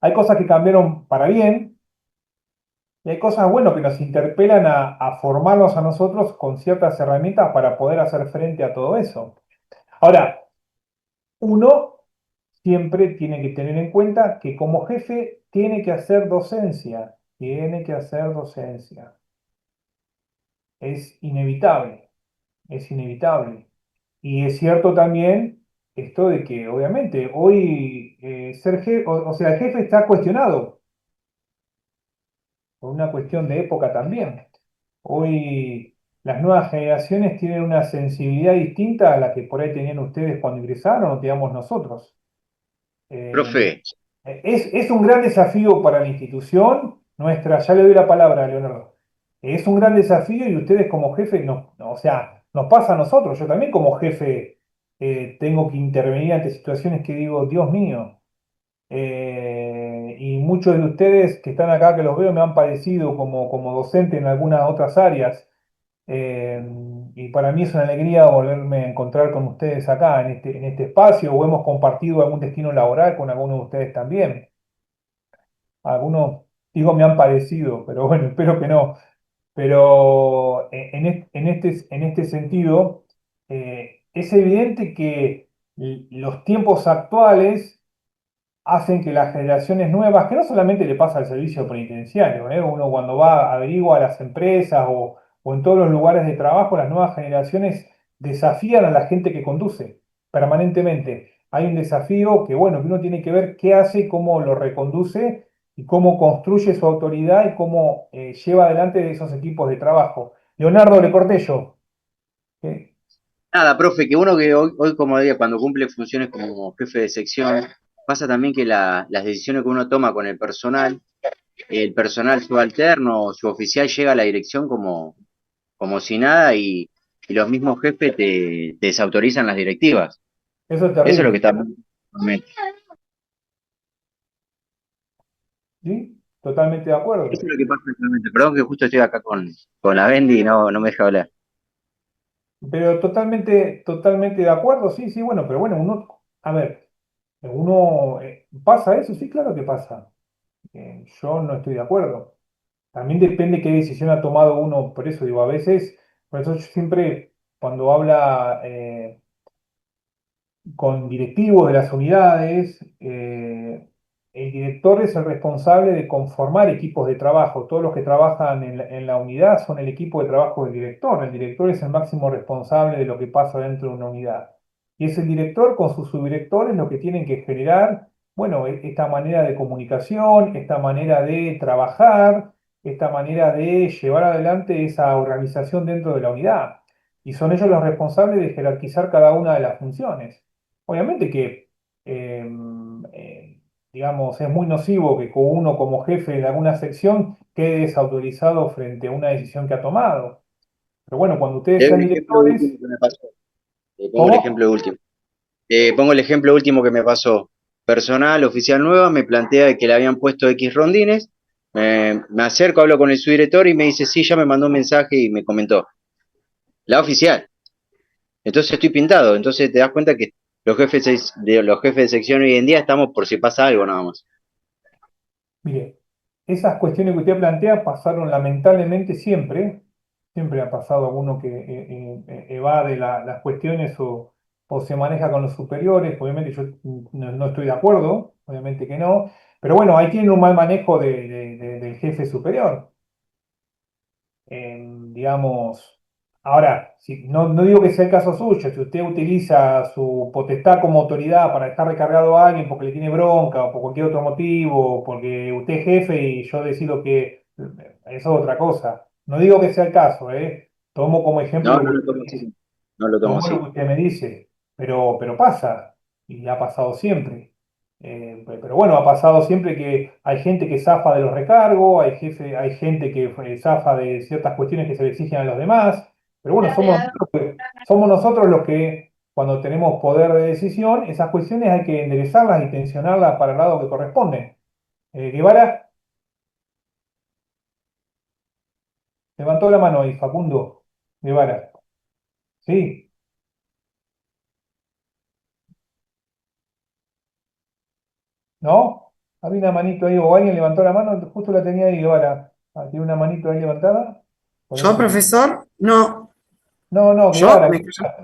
Hay cosas que cambiaron para bien y hay cosas, bueno, que nos interpelan a formarnos a nosotros con ciertas herramientas para poder hacer frente a todo eso. Ahora, uno siempre tiene que tener en cuenta que como jefe tiene que hacer docencia, Es inevitable, es inevitable. Y es cierto también esto de que obviamente hoy ser jefe, o sea, el jefe está cuestionado por una cuestión de época también. Hoy las nuevas generaciones tienen una sensibilidad distinta a la que por ahí tenían ustedes cuando ingresaron o teníamos nosotros. Profe, Es un gran desafío para la institución nuestra, ya le doy la palabra a Leonardo. Es un gran desafío y ustedes como jefe, o sea, nos pasa a nosotros. Yo también como jefe tengo que intervenir ante situaciones que digo, Dios mío. Y muchos de ustedes que están acá, que los veo, me han padecido como docente en algunas otras áreas. Eh, y para mí es una alegría volverme a encontrar con ustedes acá en este espacio, o hemos compartido algún destino laboral con algunos de ustedes también. Algunos, digo, me han parecido, pero bueno, espero que no. Pero en este sentido, es evidente que los tiempos actuales hacen que las generaciones nuevas, que no solamente le pasa al servicio penitenciario, uno cuando va, averigua a las empresas o en todos los lugares de trabajo, las nuevas generaciones desafían a la gente que conduce permanentemente. Hay un desafío que, bueno, que uno tiene que ver qué hace, cómo lo reconduce y cómo construye su autoridad y cómo lleva adelante esos equipos de trabajo. Leonardo, le corté yo. nada, profe, que uno que hoy como día, cuando cumple funciones como jefe de sección, pasa también que las decisiones que uno toma con el personal subalterno o su oficial llega a la dirección como como si nada y los mismos jefes te desautorizan las directivas. Eso es Eso es lo que terrible. está. ¿Sí? Totalmente de acuerdo. Eso es lo que pasa actualmente. Perdón que justo estoy acá con la Bendy y no me deja hablar. Pero totalmente de acuerdo, sí, sí, bueno, pero bueno, a ver, ¿pasa eso? Sí, claro que pasa. Yo no estoy de acuerdo. También depende qué decisión ha tomado uno, por eso digo, a veces, por eso yo siempre, cuando habla con directivos de las unidades, el director es el responsable de conformar equipos de trabajo. Todos los que trabajan en la unidad son el equipo de trabajo del director. El director es el máximo responsable de lo que pasa dentro de una unidad. Y es el director con sus subdirectores los que tienen que generar, bueno, esta manera de comunicación, esta manera de trabajar, esta manera de llevar adelante esa organización dentro de la unidad. Y son ellos los responsables de jerarquizar cada una de las funciones. Obviamente que, eh, digamos, es muy nocivo que uno como jefe de alguna sección quede desautorizado frente a una decisión que ha tomado. Pero bueno, cuando ustedes Te doy sean un ejemplo último directores, que me pasó. Te pongo el ¿cómo? ejemplo último. Te pongo el ejemplo último que me pasó. Personal, oficial nueva, me plantea que le habían puesto X rondines. Me acerco, hablo con el subdirector y me dice, sí, ya me mandó un mensaje y me comentó. La oficial. Entonces estoy pintado. Entonces te das cuenta que los jefes de sección hoy en día estamos por si pasa algo nada más. Mire, esas cuestiones que usted plantea pasaron lamentablemente siempre. Siempre ha pasado alguno que evade las cuestiones o se maneja con los superiores. Obviamente yo no estoy de acuerdo, obviamente que no. Pero bueno, ahí tiene un mal manejo del jefe superior. Digamos, ahora, no digo que sea el caso suyo, si usted utiliza su potestad como autoridad para dejar recargado a alguien porque le tiene bronca o por cualquier otro motivo, porque usted es jefe y yo decido que eso es otra cosa. No digo que sea el caso, ¿eh? Tomo como ejemplo No, lo no que lo usted tomo me dice. así. No lo tomo Tomo lo así. que usted me dice, pero pasa, y ha pasado siempre. Pero bueno, ha pasado siempre que hay gente que zafa de los recargos, hay gente que zafa de ciertas cuestiones que se le exigen a los demás, pero bueno, somos nosotros los que, cuando tenemos poder de decisión, esas cuestiones hay que enderezarlas y tensionarlas para el lado que corresponde. Guevara, levantó la mano ahí, Facundo Guevara. Sí. ¿No? Había una manito ahí, o alguien levantó la mano, justo la tenía ahí Guevara. Ah, ¿tiene una manito ahí levantada? Por ¿Yo, eso. profesor? No. No, ¿Yo? Guevara.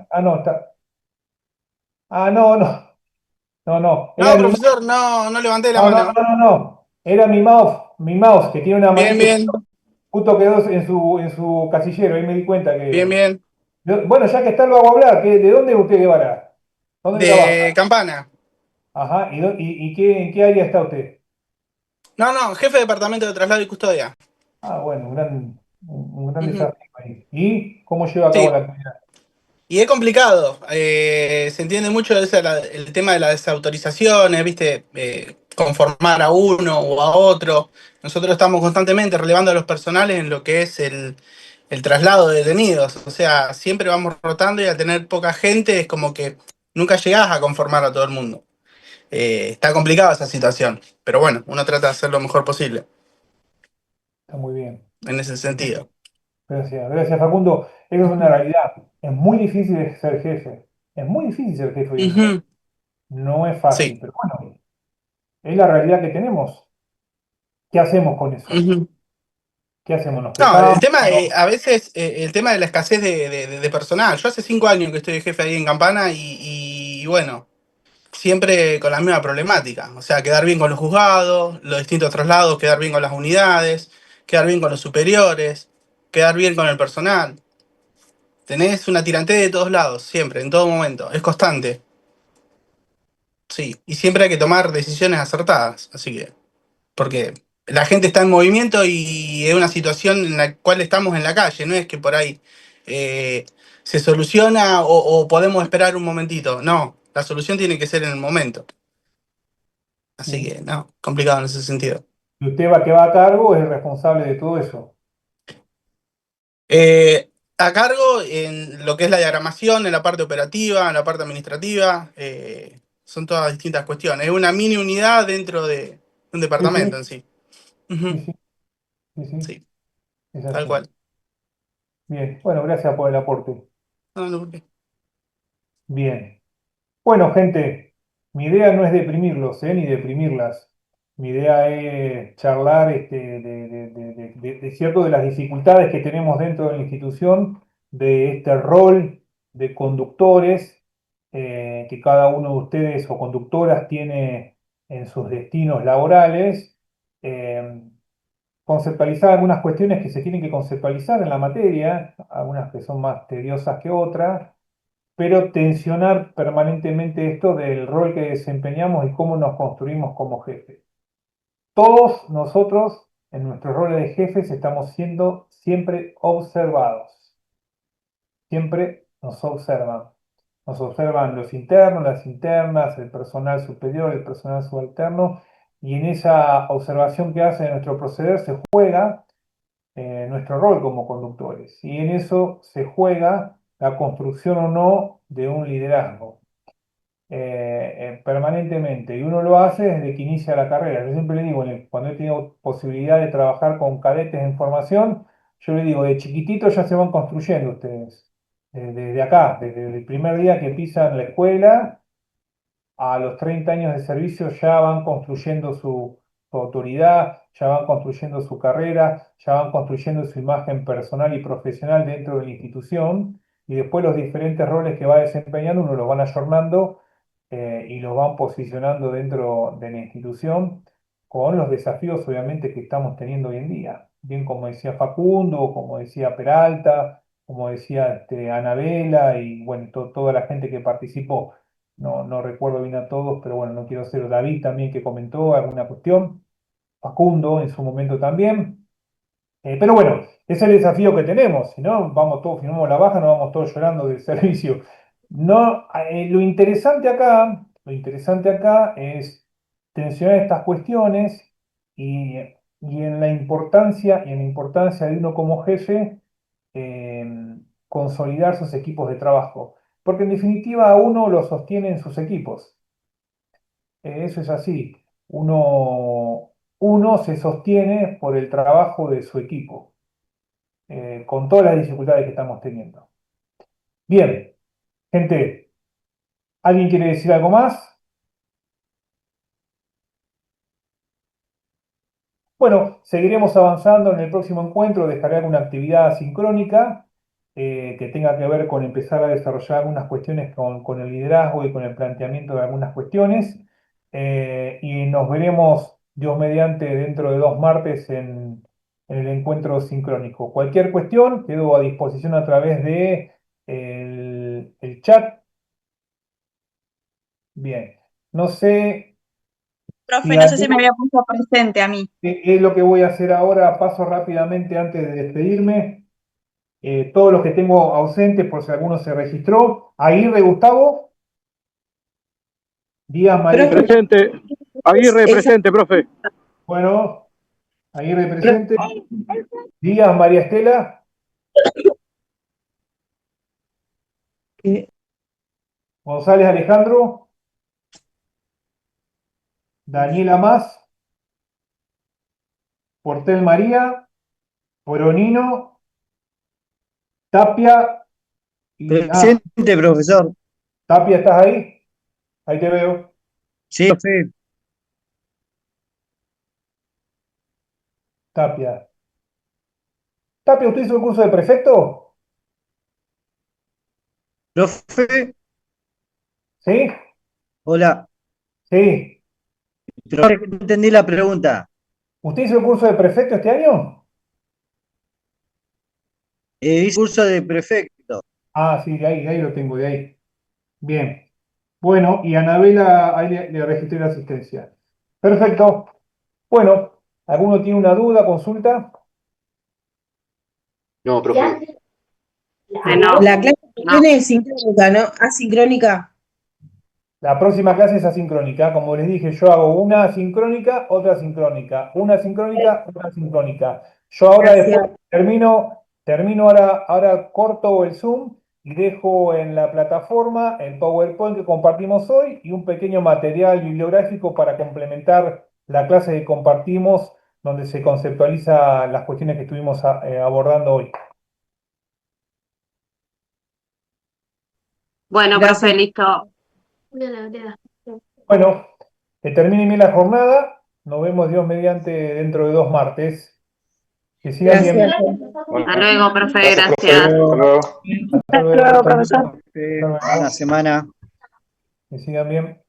Ah, no, está. Ah, no. No, profesor, no levanté la mano. No. Era mi mouse, que tiene una Bien, manito, bien, justo quedó en su casillero, ahí me di cuenta bien, que. bien. Bueno, ya que está, lo hago hablar. ¿De dónde es usted, Guevara? ¿Dónde De trabaja? Campana. Ajá, en qué área está usted? No, jefe de departamento de traslado y custodia. Ah, bueno, un gran Ujú. desafío ahí. ¿Y cómo lleva a cabo Sí, la actividad? y es complicado. Se entiende mucho el tema de las desautorizaciones, ¿viste? Conformar a uno o a otro. Nosotros estamos constantemente relevando a los personales en lo que es el traslado de detenidos. O sea, siempre vamos rotando y al tener poca gente es como que nunca llegás a conformar a todo el mundo. Está complicada esa situación, pero bueno, uno trata de hacer lo mejor posible Está muy bien. en ese sentido. Gracias, Facundo. Eso es una realidad. Es muy difícil ser jefe. Es muy difícil ser jefe hoy en día. Ujú, No es fácil, sí. pero bueno, es la realidad que tenemos. ¿Qué hacemos con eso? Ujú. ¿Qué hacemos? ¿Nos No, el quejamos? tema, a veces, el tema de la escasez de personal. Yo hace 5 años que estoy de jefe ahí en Campana y bueno, siempre con la misma problemática. O sea, quedar bien con los juzgados, los distintos traslados, quedar bien con las unidades, quedar bien con los superiores, quedar bien con el personal. Tenés una tirantez de todos lados, siempre, en todo momento. Es constante. Sí, y siempre hay que tomar decisiones acertadas, así que, porque la gente está en movimiento y es una situación en la cual estamos en la calle, no es que por ahí eh, se soluciona o podemos esperar un momentito, no, la solución tiene que ser en el momento, así Y que no, complicado en ese sentido. usted que va a cargo es el responsable de todo eso. Eh, a cargo en lo que es la diagramación, en la parte operativa, en la parte administrativa. Son todas distintas cuestiones. Es una mini unidad dentro de un departamento en sí. Ujú. Sí, Es tal así. cual. Bien, bueno, gracias por el aporte. No, ¿por qué? Bien. Bueno, gente, mi idea no es deprimirlos, ni deprimirlas. Mi idea es charlar de cierto de las dificultades que tenemos dentro de la institución, de este rol de conductores que cada uno de ustedes o conductoras tiene en sus destinos laborales. eh, Conceptualizar algunas cuestiones que se tienen que conceptualizar en la materia, algunas que son más tediosas que otras, pero tensionar permanentemente esto del rol que desempeñamos y cómo nos construimos como jefes. Todos nosotros, en nuestros roles de jefes, estamos siendo siempre observados. Siempre nos observan. Nos observan los internos, las internas, el personal superior, el personal subalterno, y en esa observación que hace de nuestro proceder se juega nuestro rol como conductores. Y en eso se juega la construcción o no de un liderazgo permanentemente. Y uno lo hace desde que inicia la carrera. Yo siempre le digo, cuando he tenido posibilidad de trabajar con cadetes en formación, yo le digo, de chiquititos ya se van construyendo ustedes. Desde acá, desde el primer día que pisan la escuela, a los 30 años de servicio ya van construyendo su autoridad, ya van construyendo su carrera, ya van construyendo su imagen personal y profesional dentro de la institución, y después los diferentes roles que va desempeñando uno los van ayornando y los van posicionando dentro de la institución con los desafíos obviamente que estamos teniendo hoy en día. Bien como decía Facundo, como decía Peralta, como decía Anabela y bueno, toda la gente que participó. No recuerdo bien a todos, pero bueno, no quiero ser David también que comentó alguna cuestión, Facundo en su momento también. Pero bueno, ese es el desafío que tenemos, si no, vamos todos, firmamos la baja, no vamos todos llorando del servicio. No, lo interesante acá es tensionar estas cuestiones y en la importancia de uno como jefe, consolidar sus equipos de trabajo. Porque en definitiva a uno lo sostiene en sus equipos. Eso es así. Uno se sostiene por el trabajo de su equipo, con todas las dificultades que estamos teniendo. Bien, gente, ¿alguien quiere decir algo más? Bueno, seguiremos avanzando en el próximo encuentro. Dejaré alguna actividad asincrónica que tenga que ver con empezar a desarrollar algunas cuestiones con el liderazgo y con el planteamiento de algunas cuestiones. Y nos veremos, Dios mediante, dentro de 2 martes en el encuentro sincrónico. Cualquier cuestión, quedo a disposición a través de el chat. Bien, no sé Profe, si no sé si me alguno. había puesto presente a mí. Es lo que voy a hacer ahora, paso rápidamente antes de despedirme. Todos los que tengo ausentes, por si alguno se registró. Aguirre Gustavo, Díaz María. Presente. Aguirre, presente, profe. Bueno, Aguirre presente. Díaz María Estela. González Alejandro. Daniela Más. Portel María. Boronino. Tapia. Presente, profesor. Tapia, ¿estás ahí? Ahí te veo. Sí, profe. Tapia. Tapia, ¿usted hizo el curso de prefecto? Profe, ¿Sí? hola. Sí. Profe, no entendí la pregunta. ¿Usted hizo el curso de prefecto este año? Hice curso de prefecto. Ah, sí, de ahí lo tengo, de ahí. Bien. Bueno, y Anabela, ahí le registré la asistencia. Perfecto. Bueno, ¿alguno tiene una duda, consulta? No, profe. No, La clase que no. viene es sincrónica, ¿no? Asincrónica. La próxima clase es asincrónica. Como les dije, yo hago una asincrónica, otra sincrónica. Una sincrónica, otra sincrónica. Yo ahora Gracias. después termino Termino ahora corto el Zoom y dejo en la plataforma el PowerPoint que compartimos hoy y un pequeño material bibliográfico para complementar la clase que compartimos, donde se conceptualiza las cuestiones que estuvimos abordando hoy. Bueno, Gracias. profe, listo. Bueno, que termine bien la jornada. Nos vemos, Dios mediante, dentro de 2 martes. Que sigan bien. Gracias. Hasta luego, profe, Gracias, profe. gracias. Hasta luego. Hasta luego, profesor. Buena semana. Que sigan bien.